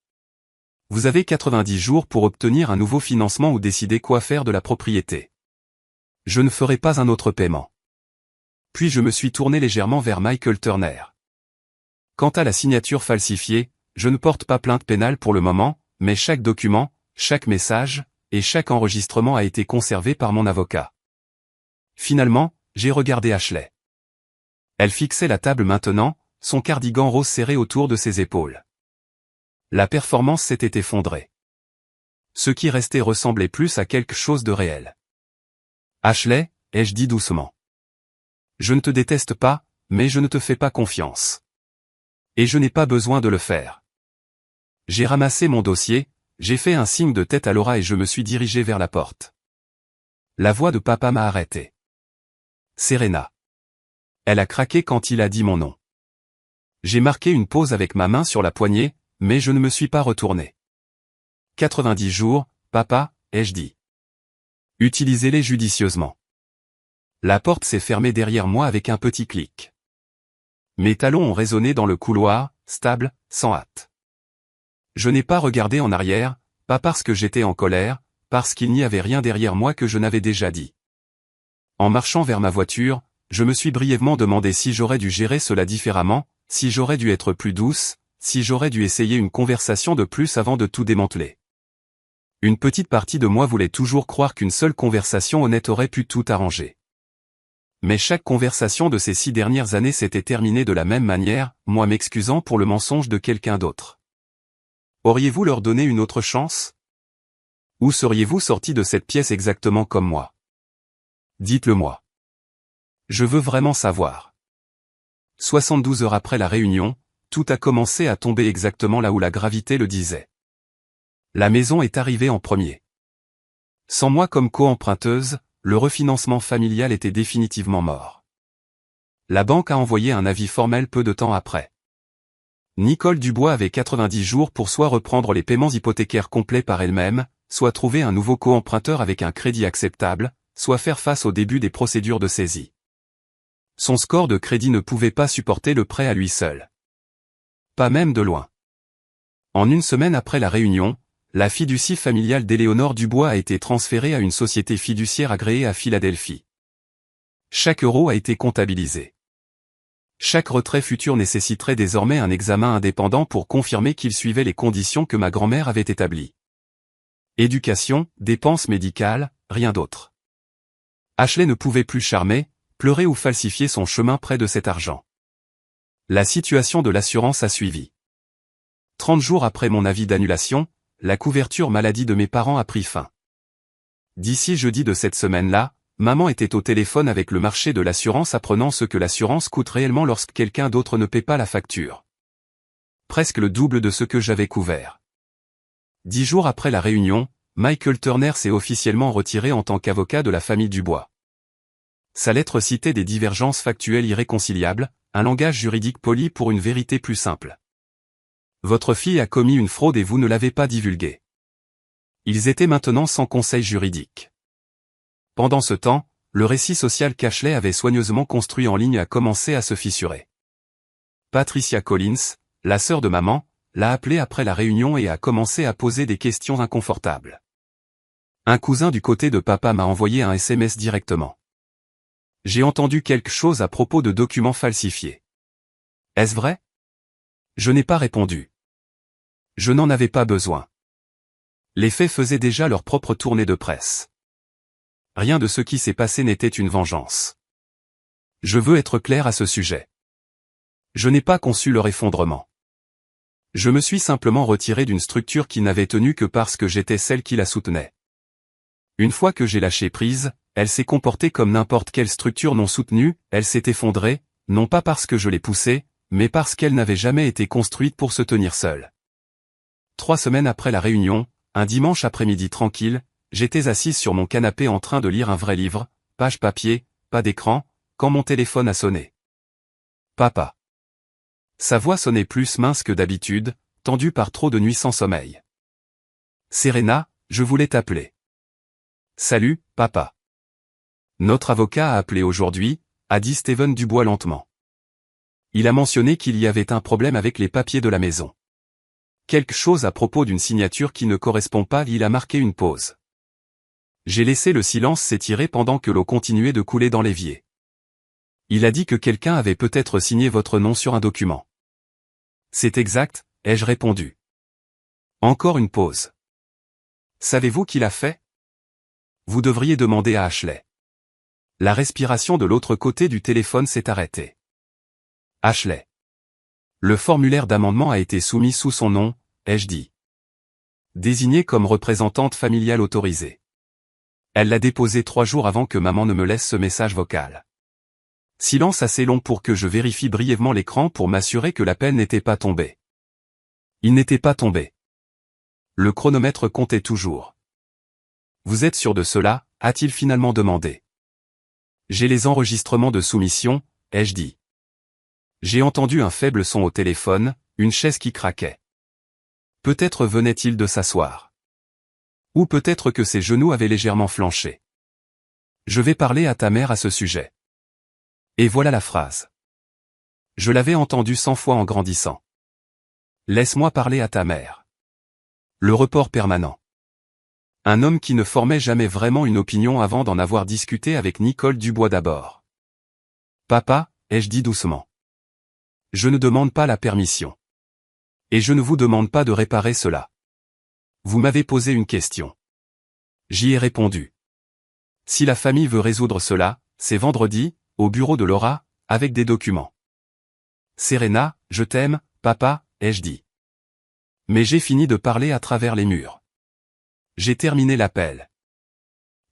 Vous avez 90 jours pour obtenir un nouveau financement ou décider quoi faire de la propriété. Je ne ferai pas un autre paiement. Puis je me suis tourné légèrement vers Michael Turner. Quant à la signature falsifiée, je ne porte pas plainte pénale pour le moment, mais chaque document, chaque message, et chaque enregistrement a été conservé par mon avocat. Finalement, j'ai regardé Ashley. Elle fixait la table maintenant, son cardigan rose serré autour de ses épaules. La performance s'était effondrée. Ce qui restait ressemblait plus à quelque chose de réel. Ashley, ai-je dit doucement. Je ne te déteste pas, mais je ne te fais pas confiance. Et je n'ai pas besoin de le faire. J'ai ramassé mon dossier, j'ai fait un signe de tête à Laura et je me suis dirigé vers la porte. La voix de papa m'a arrêté. Serena. Elle a craqué quand il a dit mon nom. J'ai marqué une pause avec ma main sur la poignée, mais je ne me suis pas retourné. 90 jours, papa, ai-je dit. Utilisez-les judicieusement. La porte s'est fermée derrière moi avec un petit clic. Mes talons ont résonné dans le couloir, stable, sans hâte. Je n'ai pas regardé en arrière, pas parce que j'étais en colère, parce qu'il n'y avait rien derrière moi que je n'avais déjà dit. En marchant vers ma voiture, je me suis brièvement demandé si j'aurais dû gérer cela différemment, si j'aurais dû être plus douce, si j'aurais dû essayer une conversation de plus avant de tout démanteler. Une petite partie de moi voulait toujours croire qu'une seule conversation honnête aurait pu tout arranger. Mais chaque conversation de ces 6 dernières années s'était terminée de la même manière, moi m'excusant pour le mensonge de quelqu'un d'autre. Auriez-vous leur donné une autre chance? Ou seriez-vous sorti de cette pièce exactement comme moi? Dites-le moi. Je veux vraiment savoir. 72 heures après la réunion, tout a commencé à tomber exactement là où la gravité le disait. La maison est arrivée en premier. Sans moi comme co-emprunteuse, le refinancement familial était définitivement mort. La banque a envoyé un avis formel peu de temps après. Nicole Dubois avait 90 jours pour soit reprendre les paiements hypothécaires complets par elle-même, soit trouver un nouveau co-emprunteur avec un crédit acceptable, soit faire face au début des procédures de saisie. Son score de crédit ne pouvait pas supporter le prêt à lui seul. Pas même de loin. En une semaine après la réunion, la fiducie familiale d'Éléonore Dubois a été transférée à une société fiduciaire agréée à Philadelphie. Chaque euro a été comptabilisé. Chaque retrait futur nécessiterait désormais un examen indépendant pour confirmer qu'il suivait les conditions que ma grand-mère avait établies. Éducation, dépenses médicales, rien d'autre. Ashley ne pouvait plus charmer, pleurer ou falsifier son chemin près de cet argent. La situation de l'assurance a suivi. 30 jours après mon avis d'annulation, la couverture maladie de mes parents a pris fin. D'ici jeudi de cette semaine-là, maman était au téléphone avec le marché de l'assurance apprenant ce que l'assurance coûte réellement lorsque quelqu'un d'autre ne paie pas la facture. Presque le double de ce que j'avais couvert. 10 jours après la réunion, Michael Turner s'est officiellement retiré en tant qu'avocat de la famille Dubois. Sa lettre citait des divergences factuelles irréconciliables, un langage juridique poli pour une vérité plus simple. Votre fille a commis une fraude et vous ne l'avez pas divulguée. Ils étaient maintenant sans conseil juridique. Pendant ce temps, le récit social qu'Ashley avait soigneusement construit en ligne a commencé à se fissurer. Patricia Collins, la sœur de maman, l'a appelé après la réunion et a commencé à poser des questions inconfortables. Un cousin du côté de papa m'a envoyé un SMS directement. J'ai entendu quelque chose à propos de documents falsifiés. Est-ce vrai? Je n'ai pas répondu. Je n'en avais pas besoin. Les faits faisaient déjà leur propre tournée de presse. Rien de ce qui s'est passé n'était une vengeance. Je veux être clair à ce sujet. Je n'ai pas conçu leur effondrement. Je me suis simplement retiré d'une structure qui n'avait tenu que parce que j'étais celle qui la soutenait. Une fois que j'ai lâché prise, elle s'est comportée comme n'importe quelle structure non soutenue, elle s'est effondrée, non pas parce que je l'ai poussée, mais parce qu'elle n'avait jamais été construite pour se tenir seule. 3 semaines après la réunion, un dimanche après-midi tranquille, j'étais assise sur mon canapé en train de lire un vrai livre, page papier, pas d'écran, quand mon téléphone a sonné. Papa. Sa voix sonnait plus mince que d'habitude, tendue par trop de nuits sans sommeil. Serena, je voulais t'appeler. Salut, papa. Notre avocat a appelé aujourd'hui, a dit Steven Dubois lentement. Il a mentionné qu'il y avait un problème avec les papiers de la maison. Quelque chose à propos d'une signature qui ne correspond pas, il a marqué une pause. J'ai laissé le silence s'étirer pendant que l'eau continuait de couler dans l'évier. Il a dit que quelqu'un avait peut-être signé votre nom sur un document. C'est exact, ai-je répondu. Encore une pause. Savez-vous qui l'a fait? Vous devriez demander à Ashley. La respiration de l'autre côté du téléphone s'est arrêtée. Ashley. Le formulaire d'amendement a été soumis sous son nom, ai-je dit. Désignée comme représentante familiale autorisée. Elle l'a déposé 3 jours avant que maman ne me laisse ce message vocal. Silence assez long pour que je vérifie brièvement l'écran pour m'assurer que l'appel n'était pas tombé. Il n'était pas tombé. Le chronomètre comptait toujours. Vous êtes sûr de cela, a-t-il finalement demandé. J'ai les enregistrements de soumission, ai-je dit. J'ai entendu un faible son au téléphone, une chaise qui craquait. Peut-être venait-il de s'asseoir. Ou peut-être que ses genoux avaient légèrement flanché. Je vais parler à ta mère à ce sujet. Et voilà la phrase. Je l'avais entendue 100 fois en grandissant. Laisse-moi parler à ta mère. Le report permanent. Un homme qui ne formait jamais vraiment une opinion avant d'en avoir discuté avec Nicole Dubois d'abord. Papa, ai-je dit doucement. Je ne demande pas la permission. Et je ne vous demande pas de réparer cela. Vous m'avez posé une question. J'y ai répondu. Si la famille veut résoudre cela, c'est vendredi, au bureau de Laura, avec des documents. Serena, je t'aime, papa, ai-je dit. Mais j'ai fini de parler à travers les murs. J'ai terminé l'appel.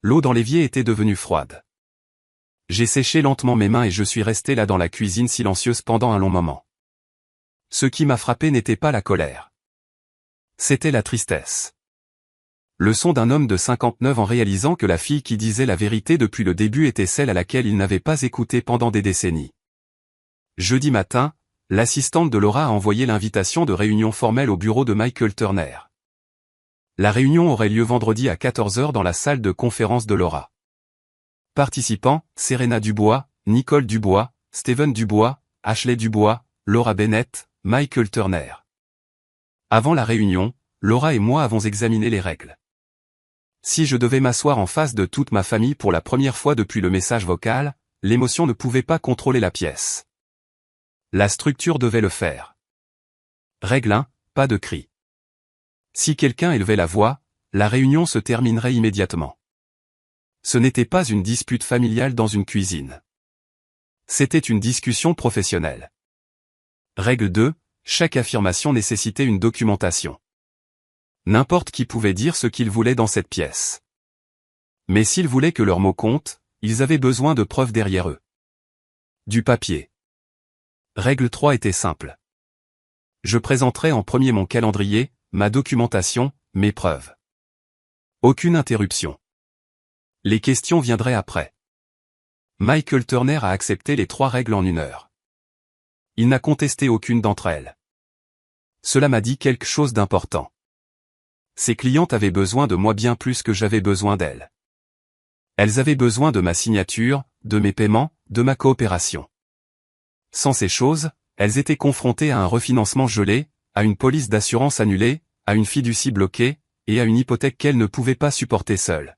L'eau dans l'évier était devenue froide. J'ai séché lentement mes mains et je suis resté là dans la cuisine silencieuse pendant un long moment. Ce qui m'a frappé n'était pas la colère. C'était la tristesse. Le son d'un homme de 59 ans réalisant que la fille qui disait la vérité depuis le début était celle à laquelle il n'avait pas écouté pendant des décennies. Jeudi matin, l'assistante de Laura a envoyé l'invitation de réunion formelle au bureau de Michael Turner. La réunion aurait lieu vendredi à 14 h dans la salle de conférence de Laura. Participants, Serena Dubois, Nicole Dubois, Steven Dubois, Ashley Dubois, Laura Bennett, Michael Turner. Avant la réunion, Laura et moi avons examiné les règles. Si je devais m'asseoir en face de toute ma famille pour la première fois depuis le message vocal, l'émotion ne pouvait pas contrôler la pièce. La structure devait le faire. Règle 1, pas de cri. Si quelqu'un élevait la voix, la réunion se terminerait immédiatement. Ce n'était pas une dispute familiale dans une cuisine. C'était une discussion professionnelle. Règle 2, chaque affirmation nécessitait une documentation. N'importe qui pouvait dire ce qu'il voulait dans cette pièce. Mais s'ils voulaient que leurs mots comptent, ils avaient besoin de preuves derrière eux. Du papier. Règle 3 était simple. Je présenterai en premier mon calendrier, ma documentation, mes preuves. Aucune interruption. Les questions viendraient après. Michael Turner a accepté les 3 règles en 1 heure. Il n'a contesté aucune d'entre elles. Cela m'a dit quelque chose d'important. Ses clientes avaient besoin de moi bien plus que j'avais besoin d'elles. Elles avaient besoin de ma signature, de mes paiements, de ma coopération. Sans ces choses, elles étaient confrontées à un refinancement gelé, à une police d'assurance annulée, à une fiducie bloquée, et à une hypothèque qu'elles ne pouvaient pas supporter seules.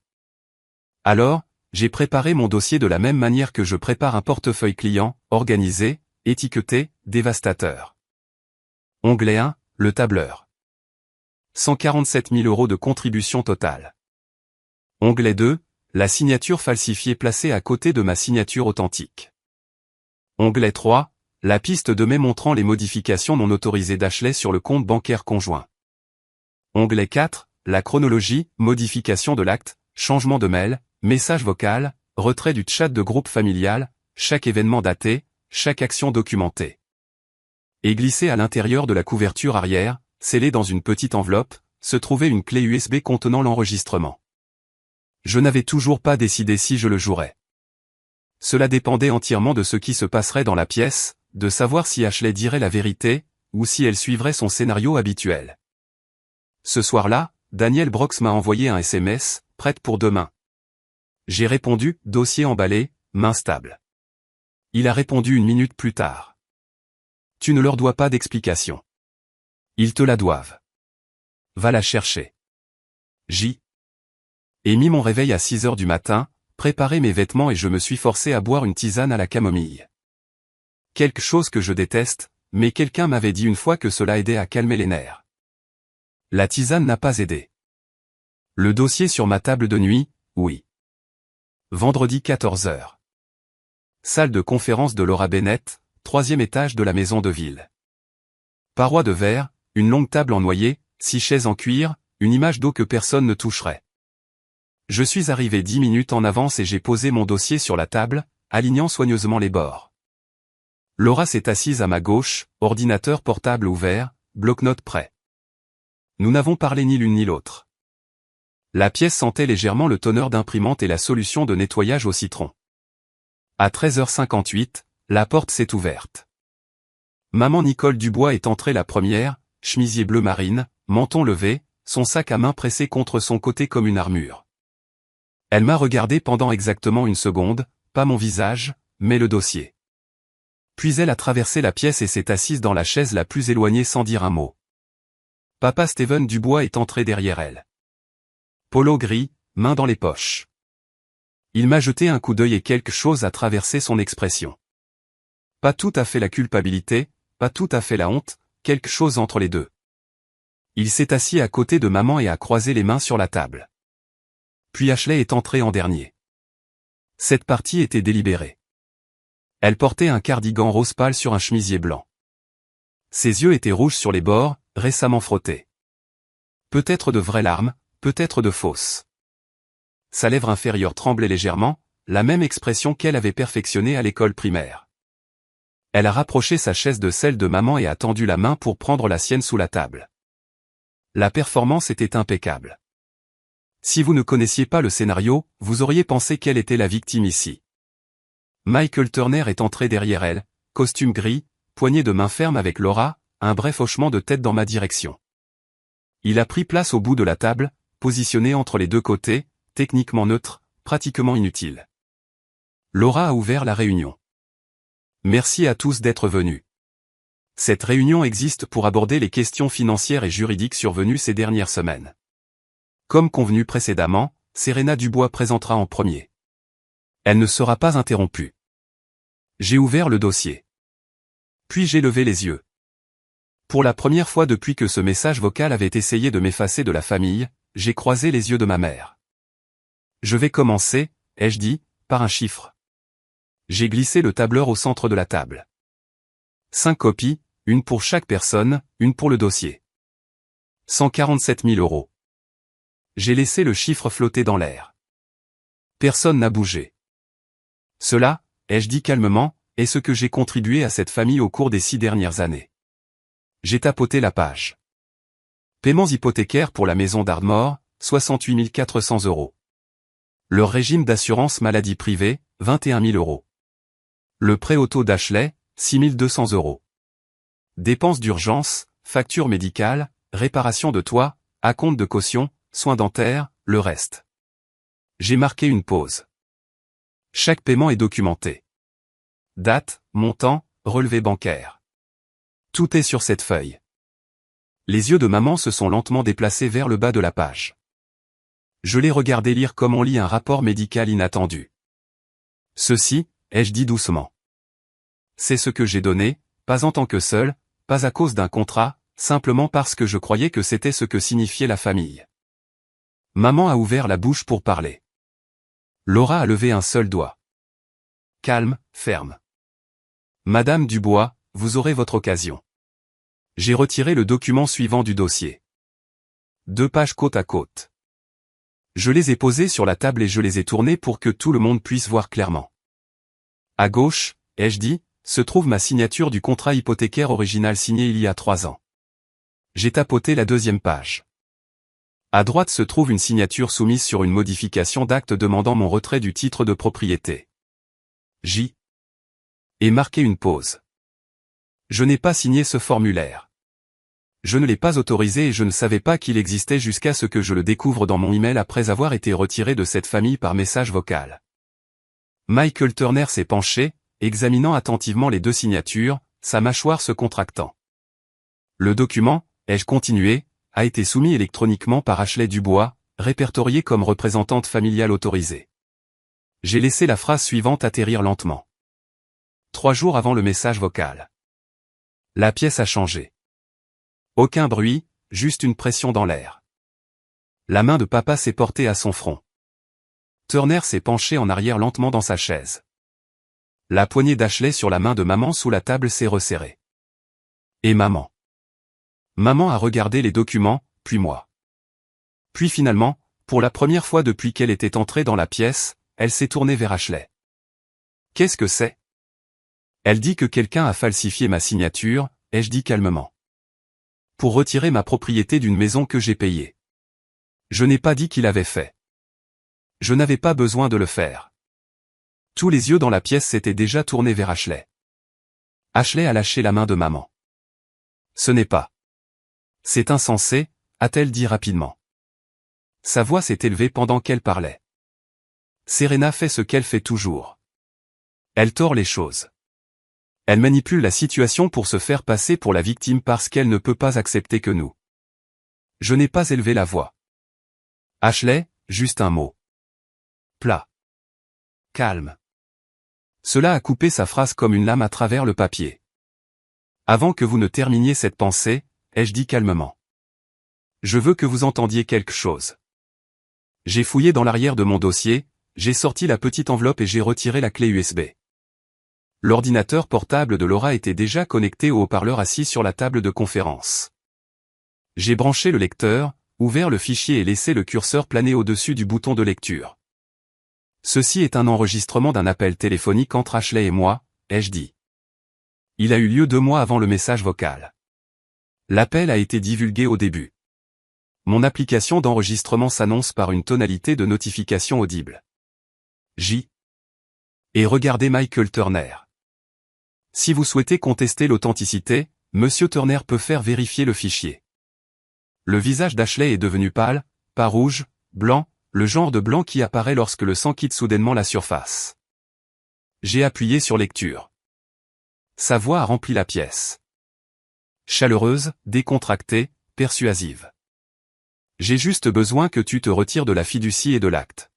Alors, j'ai préparé mon dossier de la même manière que je prépare un portefeuille client, organisé, étiqueté, dévastateur. Onglet 1, le tableur. 147 000 € de contribution totale. Onglet 2, la signature falsifiée placée à côté de ma signature authentique. Onglet 3, la piste de mai montrant les modifications non autorisées d'Ashley sur le compte bancaire conjoint. Onglet 4, la chronologie, modification de l'acte, changement de mail, message vocal, retrait du chat de groupe familial, chaque événement daté, chaque action documentée. Et glissé à l'intérieur de la couverture arrière, scellée dans une petite enveloppe, se trouvait une clé USB contenant l'enregistrement. Je n'avais toujours pas décidé si je le jouerais. Cela dépendait entièrement de ce qui se passerait dans la pièce, de savoir si Ashley dirait la vérité, ou si elle suivrait son scénario habituel. Ce soir-là, Daniel Brox m'a envoyé un SMS, prête pour demain. J'ai répondu, dossier emballé, main stable. Il a répondu 1 minute plus tard. Tu ne leur dois pas d'explication. Ils te la doivent. Va la chercher. J. Ai mis mon réveil à 6 heures du matin, préparé mes vêtements et je me suis forcé à boire une tisane à la camomille. Quelque chose que je déteste, mais quelqu'un m'avait dit une fois que cela aidait à calmer les nerfs. La tisane n'a pas aidé. Le dossier sur ma table de nuit, oui. Vendredi 14 h. Salle de conférence de Laura Bennett, 3e étage de la maison de ville. Parois de verre, une longue table en noyer, 6 chaises en cuir, une image d'eau que personne ne toucherait. Je suis arrivé 10 minutes en avance et j'ai posé mon dossier sur la table, alignant soigneusement les bords. Laura s'est assise à ma gauche, ordinateur portable ouvert, bloc-notes prêt. Nous n'avons parlé ni l'une ni l'autre. La pièce sentait légèrement le toner d'imprimante et la solution de nettoyage au citron. À 13h58, la porte s'est ouverte. Maman Nicole Dubois est entrée la première, chemisier bleu marine, menton levé, son sac à main pressé contre son côté comme une armure. Elle m'a regardé pendant exactement 1 seconde, pas mon visage, mais le dossier. Puis elle a traversé la pièce et s'est assise dans la chaise la plus éloignée sans dire un mot. Papa Steven Dubois est entré derrière elle. Polo gris, main dans les poches. Il m'a jeté un coup d'œil et quelque chose a traversé son expression. Pas tout à fait la culpabilité, pas tout à fait la honte, quelque chose entre les deux. Il s'est assis à côté de maman et a croisé les mains sur la table. Puis Ashley est entrée en dernier. Cette partie était délibérée. Elle portait un cardigan rose pâle sur un chemisier blanc. Ses yeux étaient rouges sur les bords, récemment frottés. Peut-être de vraies larmes, peut-être de fausses. Sa lèvre inférieure tremblait légèrement, la même expression qu'elle avait perfectionnée à l'école primaire. Elle a rapproché sa chaise de celle de maman et a tendu la main pour prendre la sienne sous la table. La performance était impeccable. Si vous ne connaissiez pas le scénario, vous auriez pensé qu'elle était la victime ici. Michael Turner est entré derrière elle, costume gris, poignée de main ferme avec Laura, un bref hochement de tête dans ma direction. Il a pris place au bout de la table, positionné entre les deux côtés, techniquement neutre, pratiquement inutile. Laura a ouvert la réunion. Merci à tous d'être venus. Cette réunion existe pour aborder les questions financières et juridiques survenues ces dernières semaines. Comme convenu précédemment, Serena Dubois présentera en premier. Elle ne sera pas interrompue. J'ai ouvert le dossier. Puis j'ai levé les yeux. Pour la première fois depuis que ce message vocal avait essayé de m'effacer de la famille, j'ai croisé les yeux de ma mère. Je vais commencer, ai-je dit, par un chiffre. J'ai glissé le tableur au centre de la table. 5 copies, une pour chaque personne, une pour le dossier. 147 000 €. J'ai laissé le chiffre flotter dans l'air. Personne n'a bougé. Cela, ai-je dit calmement, est ce que j'ai contribué à cette famille au cours des 6 dernières années. J'ai tapoté la page. Paiements hypothécaires pour la maison d'Ardmore, 68 400 €. Leur régime d'assurance maladie privée, 21 000 €. Le prêt auto d'Ashley, 6 200 €. Dépenses d'urgence, factures médicales, réparation de toit, acompte de caution, soins dentaires, le reste. J'ai marqué une pause. Chaque paiement est documenté. Date, montant, relevé bancaire. Tout est sur cette feuille. Les yeux de maman se sont lentement déplacés vers le bas de la page. Je l'ai regardé lire comme on lit un rapport médical inattendu. Ceci, ai-je dit doucement. C'est ce que j'ai donné, pas en tant que seul, pas à cause d'un contrat, simplement parce que je croyais que c'était ce que signifiait la famille. Maman a ouvert la bouche pour parler. Laura a levé un seul doigt. Calme, ferme. Madame Dubois, vous aurez votre occasion. J'ai retiré le document suivant du dossier. 2 pages côte à côte. Je les ai posées sur la table et je les ai tournées pour que tout le monde puisse voir clairement. À gauche, ai-je dit, se trouve ma signature du contrat hypothécaire original signé il y a 3 ans. J'ai tapoté la 2e page. À droite se trouve une signature soumise sur une modification d'acte demandant mon retrait du titre de propriété. J. Et marqué une pause. Je n'ai pas signé ce formulaire. Je ne l'ai pas autorisé et je ne savais pas qu'il existait jusqu'à ce que je le découvre dans mon email après avoir été retiré de cette famille par message vocal. Michael Turner s'est penché, examinant attentivement les 2 signatures, sa mâchoire se contractant. Le document, ai-je continué, a été soumis électroniquement par Ashley Dubois, répertoriée comme représentante familiale autorisée. J'ai laissé la phrase suivante atterrir lentement. 3 jours avant le message vocal. La pièce a changé. Aucun bruit, juste une pression dans l'air. La main de papa s'est portée à son front. Turner s'est penché en arrière lentement dans sa chaise. La poignée d'Ashley sur la main de maman sous la table s'est resserrée. Et maman. Maman a regardé les documents, puis moi. Puis finalement, pour la première fois depuis qu'elle était entrée dans la pièce, elle s'est tournée vers Ashley. Qu'est-ce que c'est? Elle dit que quelqu'un a falsifié ma signature, ai-je dit calmement. Pour retirer ma propriété d'une maison que j'ai payée. Je n'ai pas dit qu'il avait fait. Je n'avais pas besoin de le faire. Tous les yeux dans la pièce s'étaient déjà tournés vers Ashley. Ashley a lâché la main de maman. Ce n'est pas. C'est insensé, a-t-elle dit rapidement. Sa voix s'est élevée pendant qu'elle parlait. Serena fait ce qu'elle fait toujours. Elle tord les choses. Elle manipule la situation pour se faire passer pour la victime parce qu'elle ne peut pas accepter que nous. Je n'ai pas élevé la voix. Ashley, juste un mot. Plat. Calme. Cela a coupé sa phrase comme une lame à travers le papier. Avant que vous ne terminiez cette pensée, ai-je dit calmement. Je veux que vous entendiez quelque chose. J'ai fouillé dans l'arrière de mon dossier, j'ai sorti la petite enveloppe et j'ai retiré la clé USB. L'ordinateur portable de Laura était déjà connecté au haut-parleur assis sur la table de conférence. J'ai branché le lecteur, ouvert le fichier et laissé le curseur planer au-dessus du bouton de lecture. Ceci est un enregistrement d'un appel téléphonique entre Ashley et moi, ai-je dit. Il a eu lieu 2 mois avant le message vocal. L'appel a été divulgué au début. Mon application d'enregistrement s'annonce par une tonalité de notification audible. J. Et regardez Michael Turner. Si vous souhaitez contester l'authenticité, Monsieur Turner peut faire vérifier le fichier. Le visage d'Ashley est devenu pâle, pas rouge, blanc, le genre de blanc qui apparaît lorsque le sang quitte soudainement la surface. J'ai appuyé sur lecture. Sa voix a rempli la pièce. Chaleureuse, décontractée, persuasive. J'ai juste besoin que tu te retires de la fiducie et de l'acte.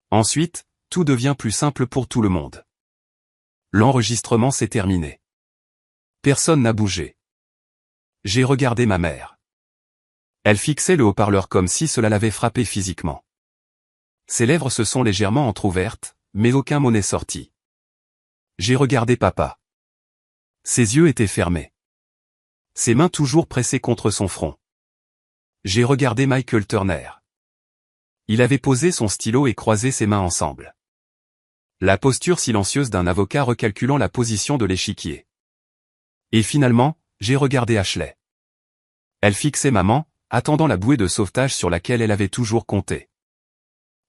Ensuite, tout devient plus simple pour tout le monde. L'enregistrement s'est terminé. Personne n'a bougé. J'ai regardé ma mère. Elle fixait le haut-parleur comme si cela l'avait frappé physiquement. Ses lèvres se sont légèrement entr'ouvertes, mais aucun mot n'est sorti. J'ai regardé papa. Ses yeux étaient fermés. Ses mains toujours pressées contre son front. J'ai regardé Michael Turner. Il avait posé son stylo et croisé ses mains ensemble. La posture silencieuse d'un avocat recalculant la position de l'échiquier. Et finalement, j'ai regardé Ashley. Elle fixait maman, attendant la bouée de sauvetage sur laquelle elle avait toujours compté.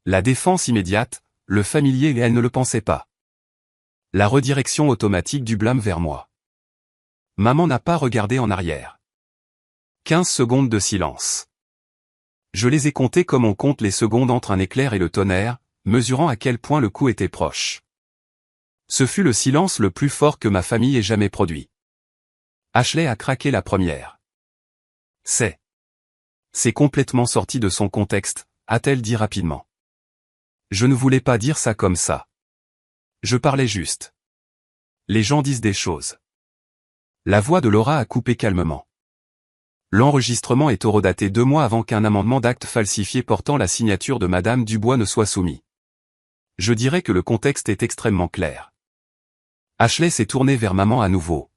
La défense immédiate, le familier et elle ne le pensaient pas. La redirection automatique du blâme vers moi. Maman n'a pas regardé en arrière. 15 secondes de silence. Je les ai comptées comme on compte les secondes entre un éclair et le tonnerre, mesurant à quel point le coup était proche. Ce fut le silence le plus fort que ma famille ait jamais produit. Ashley a craqué la première. C'est complètement sorti de son contexte, a-t-elle dit rapidement. Je ne voulais pas dire ça comme ça. Je parlais juste. Les gens disent des choses. La voix de Laura a coupé calmement. L'enregistrement est horodaté 2 mois avant qu'un amendement d'acte falsifié portant la signature de Madame Dubois ne soit soumis. Je dirais que le contexte est extrêmement clair. Ashley s'est tournée vers maman à nouveau.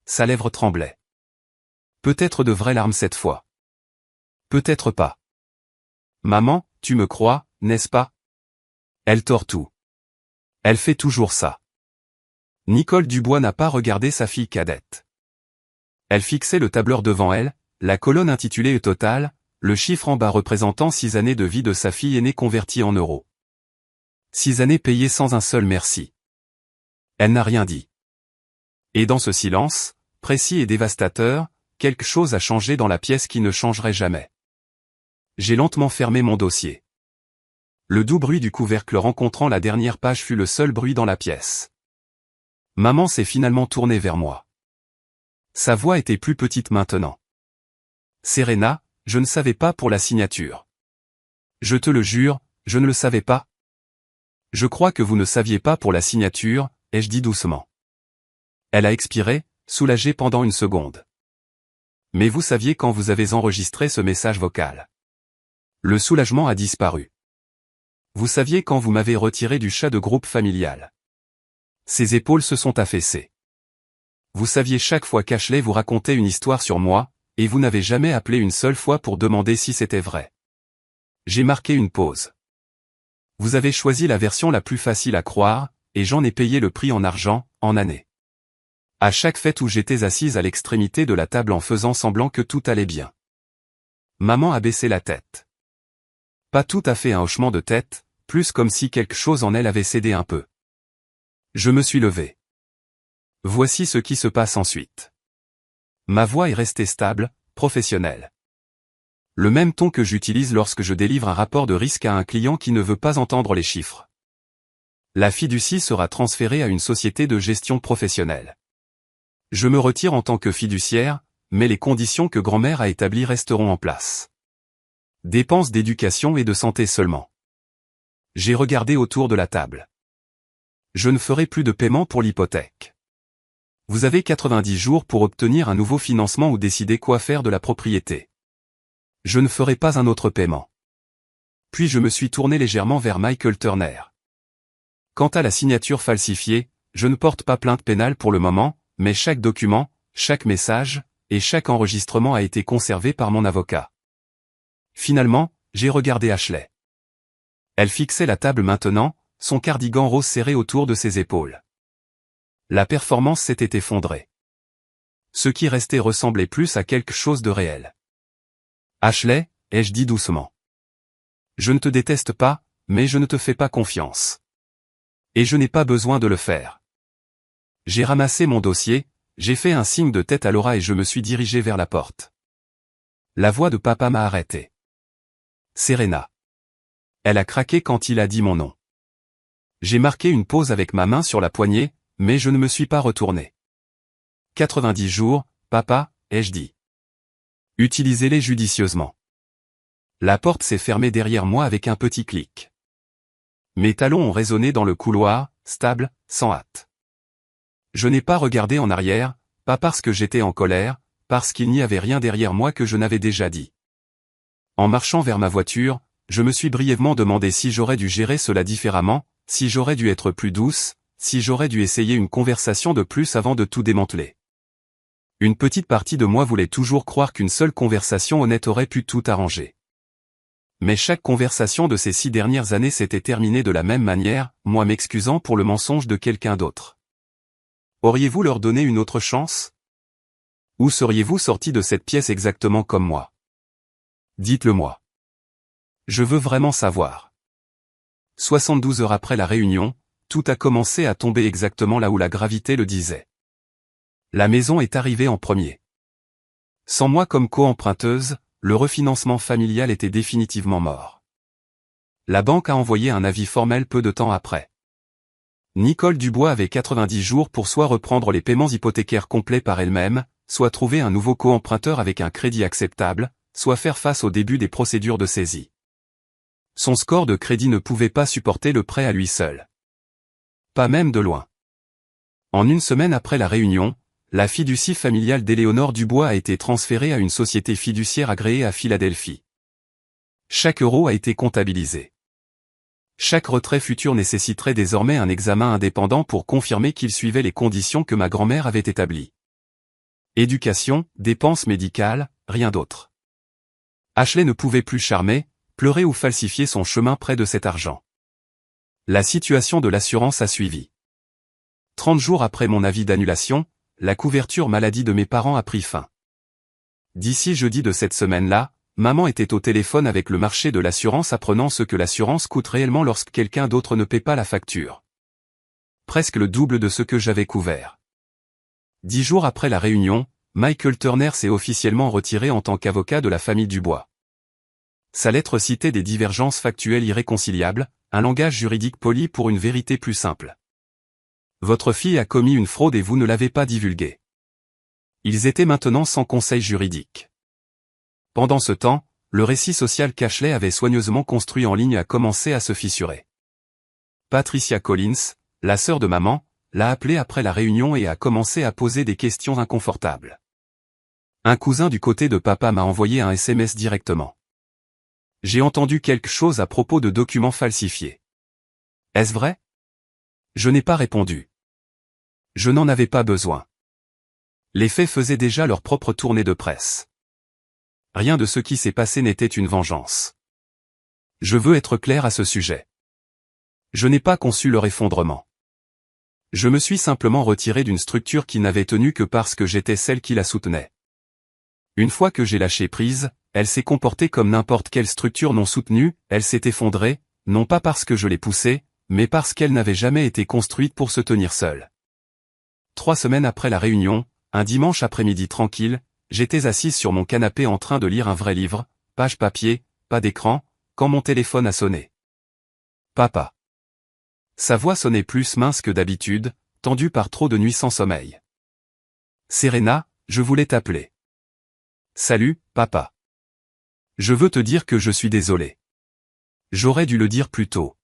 Sa lèvre tremblait. Peut-être de vraies larmes cette fois. Peut-être pas. Maman, tu me crois, n'est-ce pas? Elle tord tout. Elle fait toujours ça. Nicole Dubois n'a pas regardé sa fille cadette. Elle fixait le tableur devant elle, la colonne intitulée E total, le chiffre en bas représentant 6 années de vie de sa fille aînée convertie en euros. 6 années payées sans un seul merci. Elle n'a rien dit. Et dans ce silence, précis et dévastateur, quelque chose a changé dans la pièce qui ne changerait jamais. J'ai lentement fermé mon dossier. Le doux bruit du couvercle rencontrant la dernière page fut le seul bruit dans la pièce. Maman s'est finalement tournée vers moi. Sa voix était plus petite maintenant. Serena, je ne savais pas pour la signature. Je te le jure, je ne le savais pas. Je crois que vous ne saviez pas pour la signature, ai-je dit doucement. Elle a expiré, soulagée pendant une seconde. Mais vous saviez quand vous avez enregistré ce message vocal. Le soulagement a disparu. Vous saviez quand vous m'avez retiré du chat de groupe familial. Ses épaules se sont affaissées. Vous saviez chaque fois qu'Ashley vous racontait une histoire sur moi, et vous n'avez jamais appelé une seule fois pour demander si c'était vrai. J'ai marqué une pause. Vous avez choisi la version la plus facile à croire, et j'en ai payé le prix en argent, en années. À chaque fête où j'étais assise à l'extrémité de la table en faisant semblant que tout allait bien. Maman a baissé la tête. Pas tout à fait un hochement de tête, plus comme si quelque chose en elle avait cédé un peu. Je me suis levé. Voici ce qui se passe ensuite. Ma voix est restée stable, professionnelle. Le même ton que j'utilise lorsque je délivre un rapport de risque à un client qui ne veut pas entendre les chiffres. La fiducie sera transférée à une société de gestion professionnelle. Je me retire en tant que fiduciaire, mais les conditions que grand-mère a établies resteront en place. Dépenses d'éducation et de santé seulement. J'ai regardé autour de la table. Je ne ferai plus de paiement pour l'hypothèque. Vous avez 90 jours pour obtenir un nouveau financement ou décider quoi faire de la propriété. Je ne ferai pas un autre paiement. Puis je me suis tourné légèrement vers Michael Turner. Quant à la signature falsifiée, je ne porte pas plainte pénale pour le moment, mais chaque document, chaque message, et chaque enregistrement a été conservé par mon avocat. Finalement, j'ai regardé Ashley. Elle fixait la table maintenant, son cardigan rose serré autour de ses épaules. La performance s'était effondrée. Ce qui restait ressemblait plus à quelque chose de réel. Ashley, ai-je dit doucement. Je ne te déteste pas, mais je ne te fais pas confiance. Et je n'ai pas besoin de le faire. J'ai ramassé mon dossier, j'ai fait un signe de tête à Laura et je me suis dirigé vers la porte. La voix de papa m'a arrêté. Serena. Elle a craqué quand il a dit mon nom. J'ai marqué une pause avec ma main sur la poignée, mais je ne me suis pas retourné. 90 jours, papa, ai-je dit. Utilisez-les judicieusement. La porte s'est fermée derrière moi avec un petit clic. Mes talons ont résonné dans le couloir, stable, sans hâte. Je n'ai pas regardé en arrière, pas parce que j'étais en colère, parce qu'il n'y avait rien derrière moi que je n'avais déjà dit. En marchant vers ma voiture, je me suis brièvement demandé si j'aurais dû gérer cela différemment, si j'aurais dû être plus douce, si j'aurais dû essayer une conversation de plus avant de tout démanteler. Une petite partie de moi voulait toujours croire qu'une seule conversation honnête aurait pu tout arranger. Mais chaque conversation de ces 6 dernières années s'était terminée de la même manière, moi m'excusant pour le mensonge de quelqu'un d'autre. Auriez-vous leur donné une autre chance? Ou seriez-vous sorti de cette pièce exactement comme moi? Dites-le moi. Je veux vraiment savoir. 72 heures après la réunion, tout a commencé à tomber exactement là où la gravité le disait. La maison est arrivée en premier. Sans moi comme co-emprunteuse, le refinancement familial était définitivement mort. La banque a envoyé un avis formel peu de temps après. Nicole Dubois avait 90 jours pour soit reprendre les paiements hypothécaires complets par elle-même, soit trouver un nouveau co-emprunteur avec un crédit acceptable, soit faire face au début des procédures de saisie. Son score de crédit ne pouvait pas supporter le prêt à lui seul. Pas même de loin. En une semaine après la réunion, la fiducie familiale d'Éléonore Dubois a été transférée à une société fiduciaire agréée à Philadelphie. Chaque euro a été comptabilisé. Chaque retrait futur nécessiterait désormais un examen indépendant pour confirmer qu'il suivait les conditions que ma grand-mère avait établies. Éducation, dépenses médicales, rien d'autre. Ashley ne pouvait plus charmer, pleurer ou falsifier son chemin près de cet argent. La situation de l'assurance a suivi. 30 jours après mon avis d'annulation, la couverture maladie de mes parents a pris fin. D'ici jeudi de cette semaine-là, maman était au téléphone avec le marché de l'assurance apprenant ce que l'assurance coûte réellement lorsque quelqu'un d'autre ne paie pas la facture. Presque le double de ce que j'avais couvert. 10 jours après la réunion, Michael Turner s'est officiellement retiré en tant qu'avocat de la famille Dubois. Sa lettre citait des divergences factuelles irréconciliables, un langage juridique poli pour une vérité plus simple. Votre fille a commis une fraude et vous ne l'avez pas divulguée. Ils étaient maintenant sans conseil juridique. Pendant ce temps, le récit social qu'Ashley avait soigneusement construit en ligne a commencé à se fissurer. Patricia Collins, la sœur de maman, l'a appelé après la réunion et a commencé à poser des questions inconfortables. Un cousin du côté de papa m'a envoyé un SMS directement. J'ai entendu quelque chose à propos de documents falsifiés. Est-ce vrai? Je n'ai pas répondu. Je n'en avais pas besoin. Les faits faisaient déjà leur propre tournée de presse. Rien de ce qui s'est passé n'était une vengeance. Je veux être clair à ce sujet. Je n'ai pas conçu leur effondrement. Je me suis simplement retiré d'une structure qui n'avait tenu que parce que j'étais celle qui la soutenait. Une fois que j'ai lâché prise, elle s'est comportée comme n'importe quelle structure non soutenue, elle s'est effondrée, non pas parce que je l'ai poussée, mais parce qu'elle n'avait jamais été construite pour se tenir seule. 3 semaines après la réunion, un dimanche après-midi tranquille, j'étais assise sur mon canapé en train de lire un vrai livre, page papier, pas d'écran, quand mon téléphone a sonné. Papa. Sa voix sonnait plus mince que d'habitude, tendue par trop de nuits sans sommeil. Serena, je voulais t'appeler. Salut, papa. Je veux te dire que je suis désolé. J'aurais dû le dire plus tôt.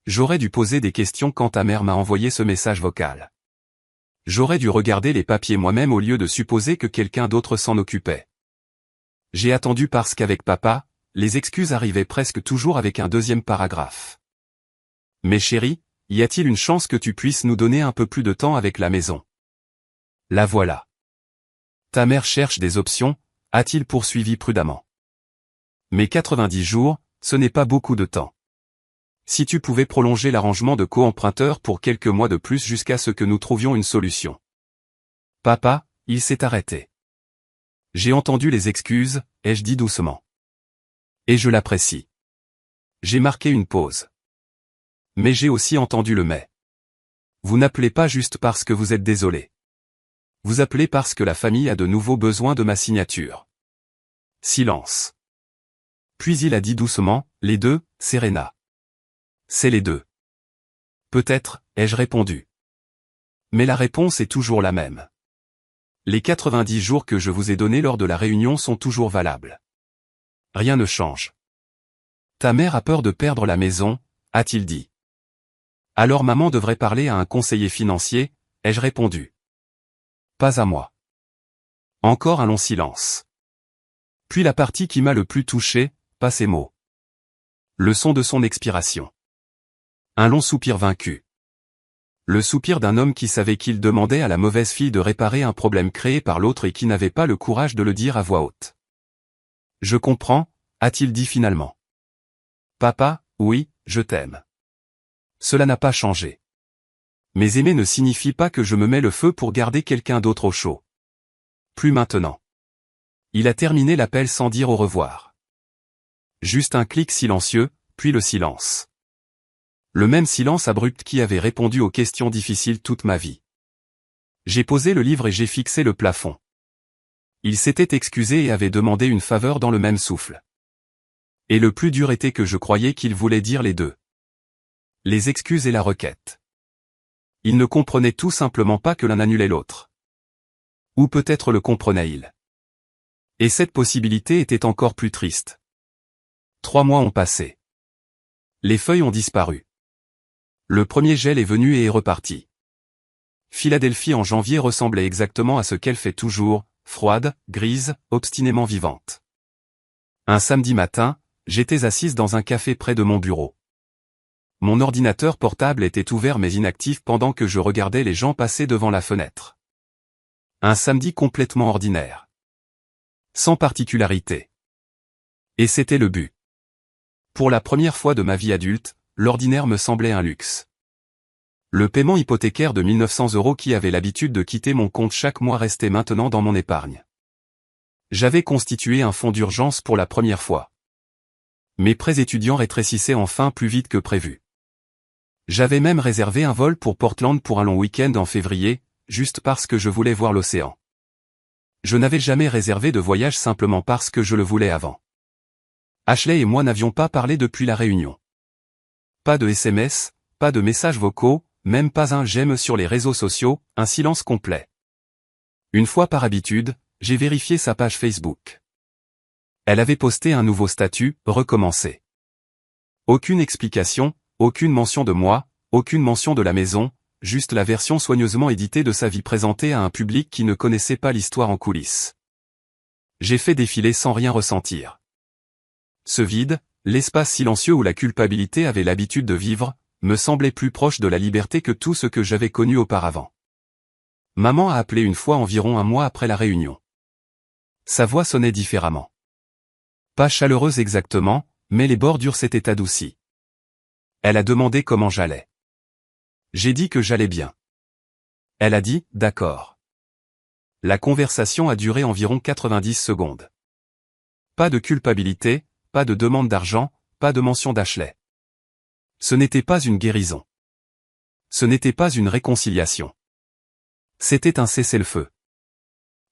J'aurais dû poser des questions quand ta mère m'a envoyé ce message vocal. J'aurais dû regarder les papiers moi-même au lieu de supposer que quelqu'un d'autre s'en occupait. J'ai attendu parce qu'avec papa, les excuses arrivaient presque toujours avec un deuxième paragraphe. Mais chérie, y a-t-il une chance que tu puisses nous donner un peu plus de temps avec la maison? La voilà. Ta mère cherche des options, a-t-il poursuivi prudemment. Mais 90 jours, ce n'est pas beaucoup de temps. Si tu pouvais prolonger l'arrangement de co-emprunteur pour quelques mois de plus jusqu'à ce que nous trouvions une solution. Papa, il s'est arrêté. J'ai entendu les excuses, ai-je dit doucement. Et je l'apprécie. J'ai marqué une pause. Mais j'ai aussi entendu le mais. Vous n'appelez pas juste parce que vous êtes désolé. Vous appelez parce que la famille a de nouveau besoin de ma signature. Silence. Puis il a dit doucement, les deux, Serena. C'est les deux. Peut-être, ai-je répondu. Mais la réponse est toujours la même. Les 90 jours que je vous ai donnés lors de la réunion sont toujours valables. Rien ne change. Ta mère a peur de perdre la maison, a-t-il dit. Alors maman devrait parler à un conseiller financier, ai-je répondu. Pas à moi. Encore un long silence. Puis la partie qui m'a le plus touché, pas ces mots. Le son de son expiration. Un long soupir vaincu. Le soupir d'un homme qui savait qu'il demandait à la mauvaise fille de réparer un problème créé par l'autre et qui n'avait pas le courage de le dire à voix haute. Je comprends, a-t-il dit finalement. Papa, oui, je t'aime. Cela n'a pas changé. Mais aimer ne signifie pas que je me mets le feu pour garder quelqu'un d'autre au chaud. Plus maintenant. Il a terminé l'appel sans dire au revoir. Juste un clic silencieux, puis le silence. Le même silence abrupt qui avait répondu aux questions difficiles toute ma vie. J'ai posé le livre et j'ai fixé le plafond. Il s'était excusé et avait demandé une faveur dans le même souffle. Et le plus dur était que je croyais qu'il voulait dire les deux. Les excuses et la requête. Il ne comprenait tout simplement pas que l'un annulait l'autre. Ou peut-être le comprenait-il. Et cette possibilité était encore plus triste. 3 mois ont passé. Les feuilles ont disparu. Le premier gel est venu et est reparti. Philadelphie en janvier ressemblait exactement à ce qu'elle fait toujours, froide, grise, obstinément vivante. Un samedi matin, j'étais assise dans un café près de mon bureau. mon ordinateur portable était ouvert mais inactif pendant que je regardais les gens passer devant la fenêtre. Un samedi complètement ordinaire. Sans particularité. Et c'était le but. Pour la première fois de ma vie adulte, l'ordinaire me semblait un luxe. Le paiement hypothécaire de 1900 € qui avait l'habitude de quitter mon compte chaque mois restait maintenant dans mon épargne. J'avais constitué un fonds d'urgence pour la première fois. Mes prêts étudiants rétrécissaient enfin plus vite que prévu. J'avais même réservé un vol pour Portland pour un long week-end en février, juste parce que je voulais voir l'océan. Je n'avais jamais réservé de voyage simplement parce que je le voulais avant. Ashley et moi n'avions pas parlé depuis la réunion. Pas de SMS, pas de messages vocaux, même pas un j'aime sur les réseaux sociaux, un silence complet. Une fois par habitude, j'ai vérifié sa page Facebook. Elle avait posté un nouveau statut, recommencer. Aucune explication, aucune mention de moi, aucune mention de la maison, juste la version soigneusement éditée de sa vie présentée à un public qui ne connaissait pas l'histoire en coulisses. J'ai fait défiler sans rien ressentir. Ce vide, l'espace silencieux où la culpabilité avait l'habitude de vivre, me semblait plus proche de la liberté que tout ce que j'avais connu auparavant. Maman a appelé une fois environ un mois après la réunion. Sa voix sonnait différemment. Pas chaleureuse exactement, mais les bordures s'étaient adoucies. Elle a demandé comment j'allais. J'ai dit que j'allais bien. Elle a dit « d'accord ». La conversation a duré environ 90 secondes. Pas de culpabilité, pas de demande d'argent, pas de mention d'Ashley. Ce n'était pas une guérison. Ce n'était pas une réconciliation. C'était un cessez-le-feu.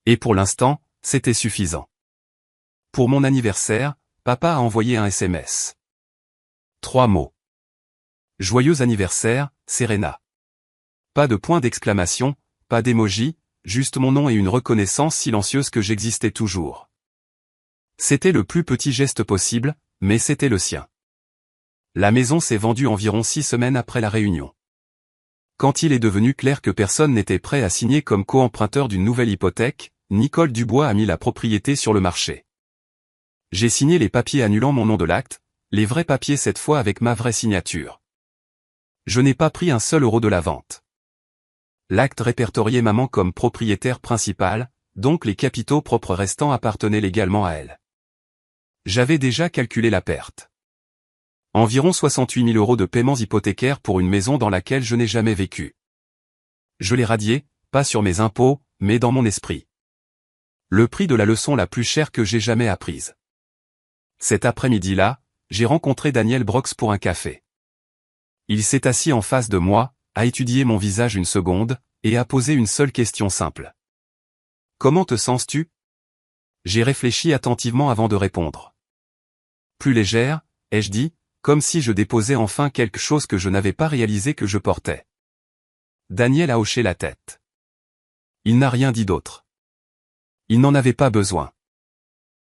Et pour l'instant, c'était suffisant. Pour mon anniversaire, papa a envoyé un SMS. 3 mots. Joyeux anniversaire, Serena. Pas de point d'exclamation, pas d'émoji, juste mon nom et une reconnaissance silencieuse que j'existais toujours. C'était le plus petit geste possible, mais c'était le sien. La maison s'est vendue environ 6 semaines après la réunion. Quand il est devenu clair que personne n'était prêt à signer comme co-emprunteur d'une nouvelle hypothèque, Nicole Dubois a mis la propriété sur le marché. J'ai signé les papiers annulant mon nom de l'acte, les vrais papiers cette fois avec ma vraie signature. Je n'ai pas pris un seul euro de la vente. L'acte répertoriait maman comme propriétaire principale, donc les capitaux propres restants appartenaient légalement à elle. J'avais déjà calculé la perte. Environ 68 000 € de paiements hypothécaires pour une maison dans laquelle je n'ai jamais vécu. Je l'ai radié, pas sur mes impôts, mais dans mon esprit. Le prix de la leçon la plus chère que j'ai jamais apprise. Cet après-midi-là, j'ai rencontré Daniel Brox pour un café. Il s'est assis en face de moi, a étudié mon visage une seconde, et a posé une seule question simple. « Comment te sens-tu » J'ai réfléchi attentivement avant de répondre. Plus légère, ai-je dit, comme si je déposais enfin quelque chose que je n'avais pas réalisé que je portais. Daniel a hoché la tête. Il n'a rien dit d'autre. Il n'en avait pas besoin.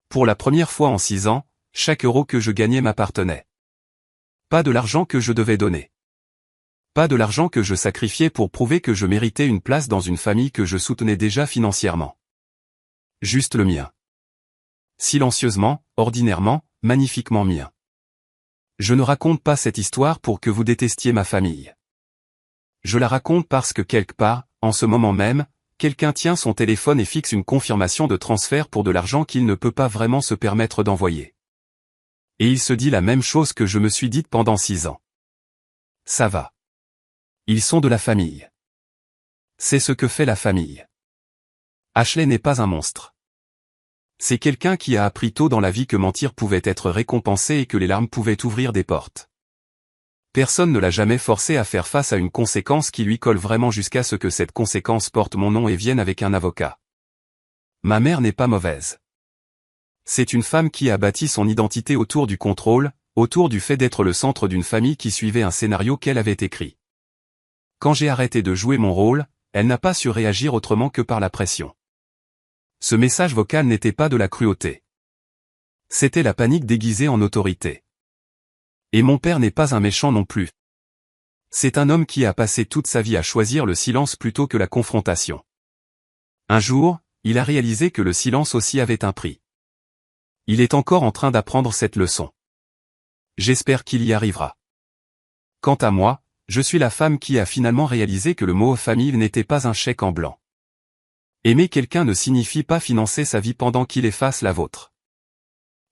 Pour la première fois en 6 ans, chaque euro que je gagnais m'appartenait. Pas de l'argent que je devais donner. Pas de l'argent que je sacrifiais pour prouver que je méritais une place dans une famille que je soutenais déjà financièrement. Juste le mien. Silencieusement, ordinairement, magnifiquement mien. Je ne raconte pas cette histoire pour que vous détestiez ma famille. Je la raconte parce que quelque part, en ce moment même, quelqu'un tient son téléphone et fixe une confirmation de transfert pour de l'argent qu'il ne peut pas vraiment se permettre d'envoyer. Et il se dit la même chose que je me suis dite pendant 6 ans. Ça va. Ils sont de la famille. C'est ce que fait la famille. Ashley n'est pas un monstre. C'est quelqu'un qui a appris tôt dans la vie que mentir pouvait être récompensé et que les larmes pouvaient ouvrir des portes. Personne ne l'a jamais forcé à faire face à une conséquence qui lui colle vraiment jusqu'à ce que cette conséquence porte mon nom et vienne avec un avocat. Ma mère n'est pas mauvaise. C'est une femme qui a bâti son identité autour du contrôle, autour du fait d'être le centre d'une famille qui suivait un scénario qu'elle avait écrit. Quand j'ai arrêté de jouer mon rôle, elle n'a pas su réagir autrement que par la pression. Ce message vocal n'était pas de la cruauté. C'était la panique déguisée en autorité. Et mon père n'est pas un méchant non plus. C'est un homme qui a passé toute sa vie à choisir le silence plutôt que la confrontation. Un jour, il a réalisé que le silence aussi avait un prix. Il est encore en train d'apprendre cette leçon. J'espère qu'il y arrivera. Quant à moi, je suis la femme qui a finalement réalisé que le mot famille n'était pas un chèque en blanc. Aimer quelqu'un ne signifie pas financer sa vie pendant qu'il efface la vôtre.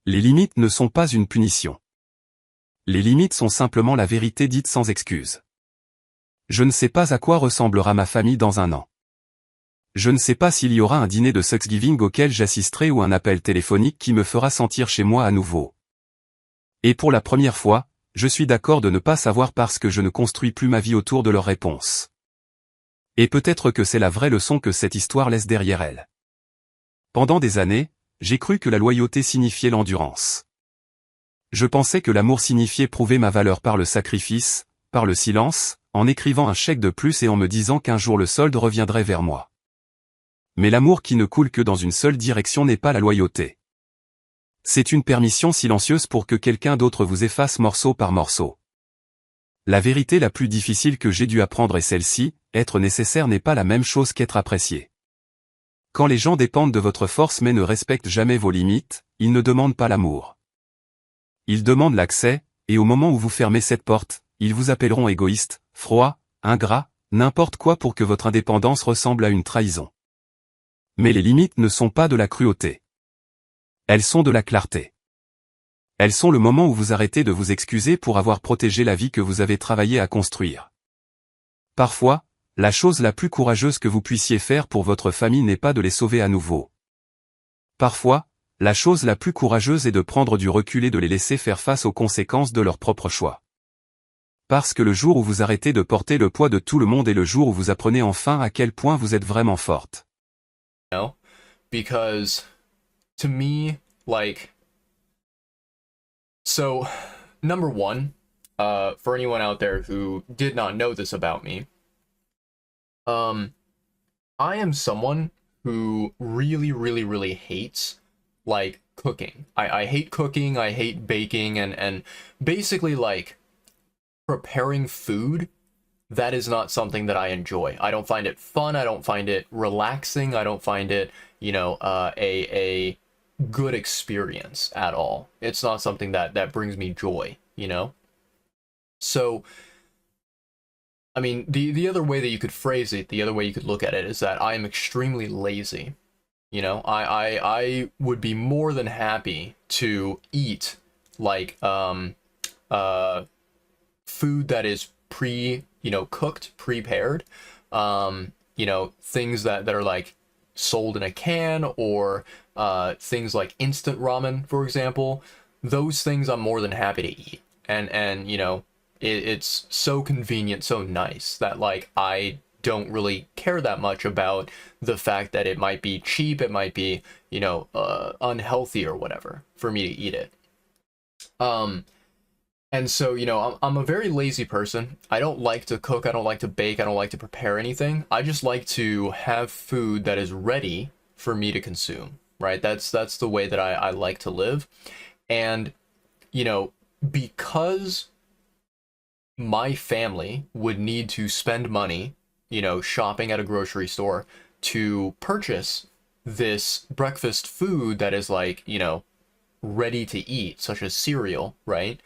Les limites ne sont pas une punition. Les limites sont simplement la vérité dite sans excuse. Je ne sais pas à quoi ressemblera ma famille dans un an. Je ne sais pas s'il y aura un dîner de Thanksgiving auquel j'assisterai ou un appel téléphonique qui me fera sentir chez moi à nouveau. Et pour la première fois, je suis d'accord de ne pas savoir parce que je ne construis plus ma vie autour de leurs réponses. Et peut-être que c'est la vraie leçon que cette histoire laisse derrière elle. Pendant des années, j'ai cru que la loyauté signifiait l'endurance. Je pensais que l'amour signifiait prouver ma valeur par le sacrifice, par le silence, en écrivant un chèque de plus et en me disant qu'un jour le solde reviendrait vers moi. Mais l'amour qui ne coule que dans une seule direction n'est pas la loyauté. C'est une permission silencieuse pour que quelqu'un d'autre vous efface morceau par morceau. La vérité la plus difficile que j'ai dû apprendre est celle-ci, être nécessaire n'est pas la même chose qu'être apprécié. Quand les gens dépendent de votre force mais ne respectent jamais vos limites, ils ne demandent pas l'amour. Ils demandent l'accès, et au moment où vous fermez cette porte, ils vous appelleront égoïste, froid, ingrat, n'importe quoi pour que votre indépendance ressemble à une trahison. Mais les limites ne sont pas de la cruauté. Elles sont de la clarté. Elles sont le moment où vous arrêtez de vous excuser pour avoir protégé la vie que vous avez travaillé à construire. Parfois, la chose la plus courageuse que vous puissiez faire pour votre famille n'est pas de les sauver à nouveau. Parfois, la chose la plus courageuse est de prendre du recul et de les laisser faire face aux conséquences de leur propre choix. Parce que le jour où vous arrêtez de porter le poids de tout le monde est le jour où vous apprenez enfin à quel point vous êtes vraiment forte. No, because to me, like, so number one, for anyone out there who did not know this about me, I am someone who really, really, really hates like cooking. I hate cooking, I hate baking, and basically like preparing food. That is not something that I enjoy. I don't find it fun. I don't find it relaxing. I don't find it, a good experience at all. It's not something that brings me joy, you know? So, I mean, the other way that you could phrase it, the other way you could look at it is that I am extremely lazy. You know, I would be more than happy to eat like food that is cooked, prepared. Things that are like sold in a can, or things like instant ramen, for example. Those things I'm more than happy to eat. And it's so convenient, so nice that like I don't really care that much about the fact that it might be cheap, it might be, unhealthy or whatever for me to eat it. And so, I'm a very lazy person. I don't like to cook, I don't like to bake, I don't like to prepare anything. I just like to have food that is ready for me to consume, right? That's the way that I like to live. And, because my family would need to spend money, shopping at a grocery store to purchase this breakfast food that is like, ready to eat, such as cereal, right?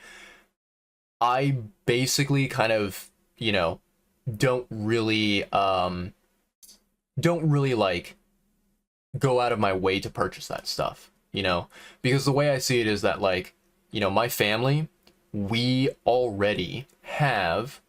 I basically kind of, don't really like go out of my way to purchase that stuff, because the way I see it is that like, my family, we already have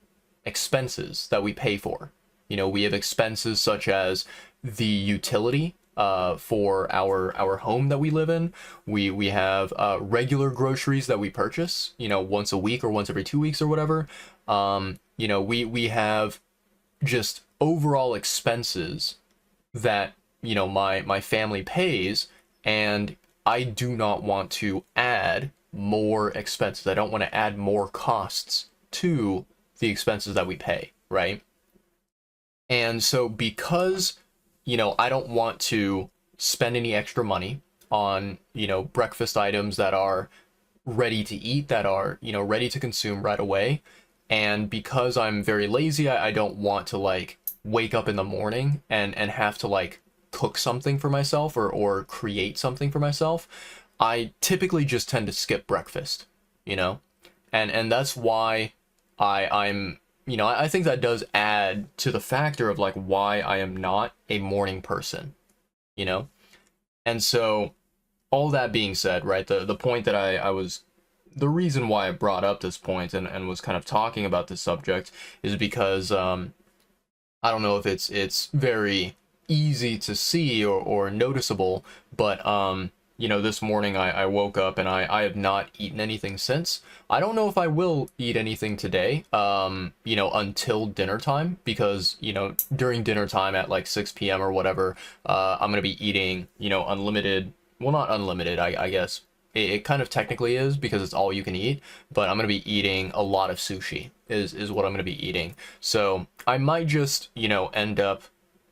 expenses that we pay for. We have expenses such as the utility for our home that we live in. We have regular groceries that we purchase, once a week or once every 2 weeks or whatever. We have just overall expenses that my family pays, and I do not want to add more expenses. I don't want to add more costs to the expenses that we pay, right? And so because, I don't want to spend any extra money on, breakfast items that are ready to eat, that are, ready to consume right away. And because I'm very lazy, I don't want to like wake up in the morning and have to like cook something for myself or create something for myself. I typically just tend to skip breakfast, and that's why I'm you know, I think that does add to the factor of like why I am not a morning person, you know? And so all that being said, right, the point that I was the reason why I brought up this point and was kind of talking about this subject is because I don't know if it's very easy to see or noticeable, but you know, this morning I woke up and I have not eaten anything since. I don't know if I will eat anything today, you know, until dinner time, because, you know, during dinner time at like 6 p.m. or whatever, I'm gonna be eating, you know, unlimited, well, not unlimited, I guess. It kind of technically is because it's all you can eat, but I'm gonna be eating a lot of sushi is what I'm gonna be eating. So I might just, you know, end up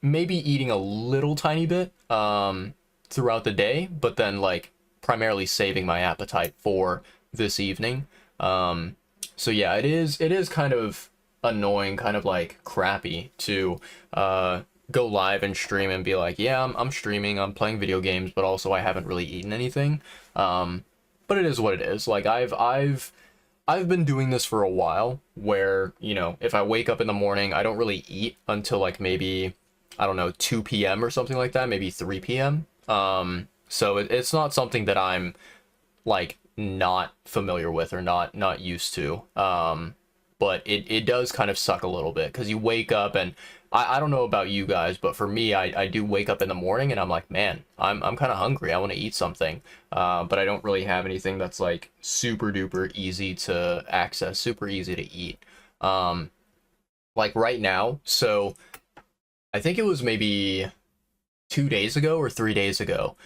maybe eating a little tiny bit throughout the day, but then like primarily saving my appetite for this evening. So yeah, it is kind of annoying, kind of like crappy to go live and stream and be like, yeah, I'm streaming, I'm playing video games, but also I haven't really eaten anything. But it is what it is. Like I've been doing this for a while where, you know, if I wake up in the morning, I don't really eat until like maybe, I don't know, 2 p.m. or something like that, maybe 3 p.m. So it's not something that I'm like not familiar with or not used to. But it does kind of suck a little bit because you wake up and I don't know about you guys, but for me, I do wake up in the morning and I'm like, man, I'm kind of hungry. I want to eat something. But I don't really have anything that's like super duper easy to access, super easy to eat. Like right now, so I think it was maybe 2 days ago or 3 days ago.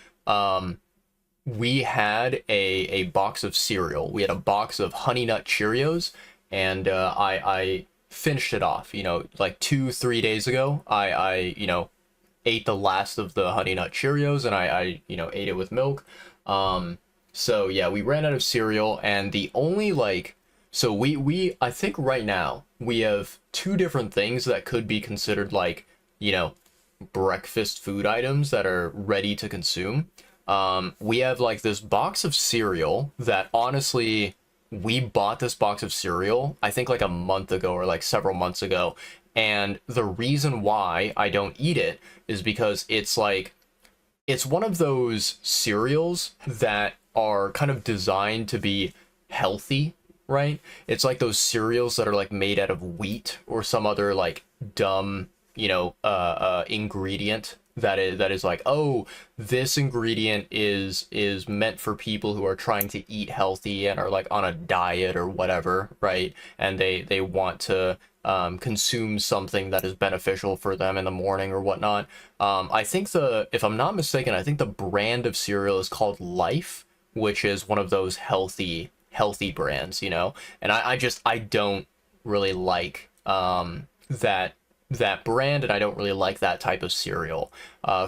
We had a box of cereal. We had a box of Honey Nut Cheerios, and I finished it off. You know, like 2 3 days ago, I you know, ate the last of the Honey Nut Cheerios, and I you know, ate it with milk. So yeah, we ran out of cereal, and the only like, so we I think right now we have two different things that could be considered like, you know, breakfast food items that are ready to consume. We have like this box of cereal that honestly, we bought this box of cereal, I think like a month ago or like several months ago. And the reason why I don't eat it is because it's like, it's one of those cereals that are kind of designed to be healthy, right? It's like those cereals that are like made out of wheat or some other like dumb, you know, ingredient that is like, oh, this ingredient is meant for people who are trying to eat healthy and are like on a diet or whatever, right? And they want to consume something that is beneficial for them in the morning or whatnot. I think if I'm not mistaken, I think the brand of cereal is called Life, which is one of those healthy brands, you know. And I don't really like that brand, and I don't really like that type of cereal.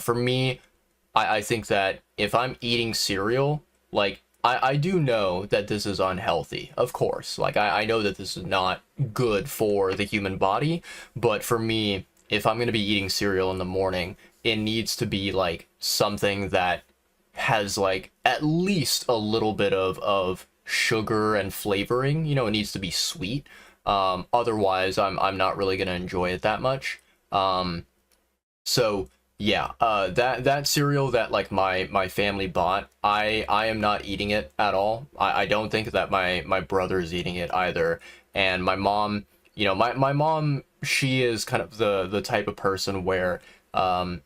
For me, I think that if I'm eating cereal, like I do know that this is unhealthy, of course. Like I know that this is not good for the human body, but for me, if I'm gonna be eating cereal in the morning, it needs to be like something that has like at least a little bit of sugar and flavoring. You know, it needs to be sweet. Otherwise, I'm not really gonna enjoy it that much. So yeah, that cereal that like my family bought, I am not eating it at all. I don't think that my brother is eating it either. And my mom, you know, my mom, she is kind of the type of person where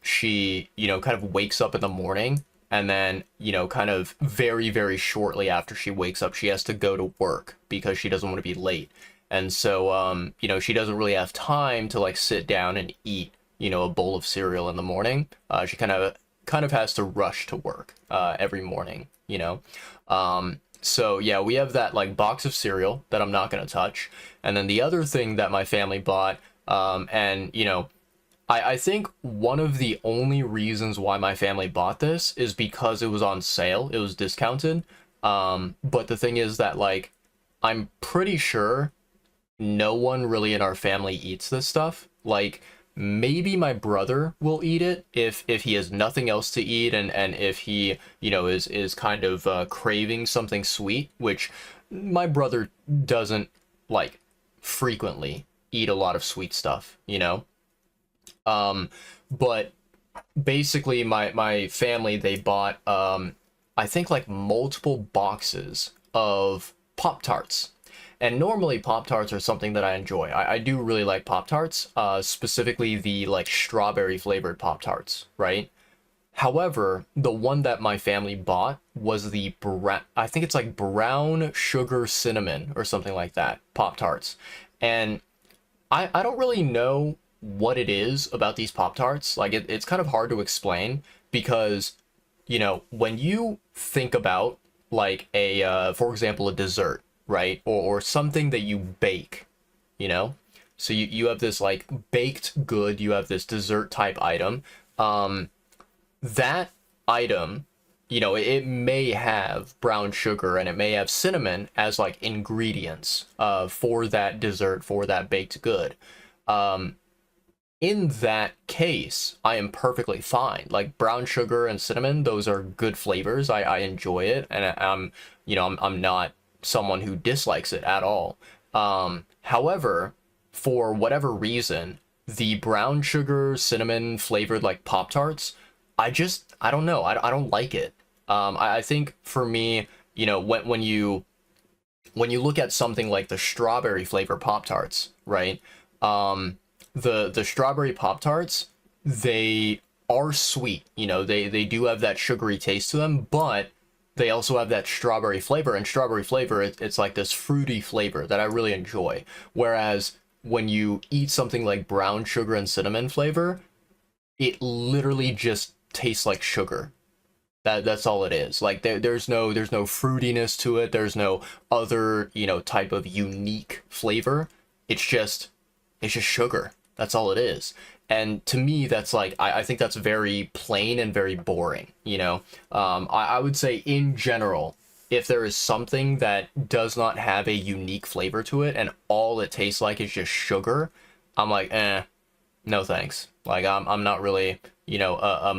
she, you know, kind of wakes up in the morning and then, you know, kind of very, very shortly after she wakes up, she has to go to work because she doesn't want to be late. And so, you know, she doesn't really have time to like sit down and eat, you know, a bowl of cereal in the morning. She kind of has to rush to work every morning, you know. So yeah, we have that like box of cereal that I'm not gonna touch, and then the other thing that my family bought, and you know, I think one of the only reasons why my family bought this is because it was on sale, it was discounted. But the thing is that like, I'm pretty sure no one really in our family eats this stuff. Like maybe my brother will eat it if he has nothing else to eat, and if he, you know, is kind of craving something sweet, which my brother doesn't like frequently eat a lot of sweet stuff, you know? But basically my family, they bought I think like multiple boxes of Pop Tarts. And normally Pop Tarts are something that I enjoy. I do really like Pop Tarts, specifically the like strawberry flavored Pop Tarts, right? However, the one that my family bought was the I think it's like brown sugar cinnamon or something like that, Pop Tarts. And I don't really know what it is about these Pop Tarts. Like it's kind of hard to explain because, you know, when you think about like a, for example, a dessert, right? Or something that you bake, you know? So you have this like baked good, you have this dessert type item. That item, you know, it may have brown sugar and it may have cinnamon as like ingredients for that dessert, for that baked good. In that case, I am perfectly fine. Like brown sugar and cinnamon, those are good flavors. I enjoy it, and I'm, you know, I'm not someone who dislikes it at all. However, for whatever reason, the brown sugar cinnamon flavored like Pop Tarts, I don't know. I don't like it. I think for me, you know, when you look at something like the strawberry flavor Pop Tarts, right? The strawberry Pop Tarts, they are sweet. You know, they do have that sugary taste to them, but they also have that strawberry flavor. And strawberry flavor, it's like this fruity flavor that I really enjoy. Whereas when you eat something like brown sugar and cinnamon flavor, it literally just tastes like sugar. That's all it is. Like there's no fruitiness to it. There's no other, you know, type of unique flavor. It's just sugar. That's all it is. And to me, that's like I think that's very plain and very boring, you know. I would say in general, if there is something that does not have a unique flavor to it and all it tastes like is just sugar, I'm like, no thanks. Like I'm not really, you know, a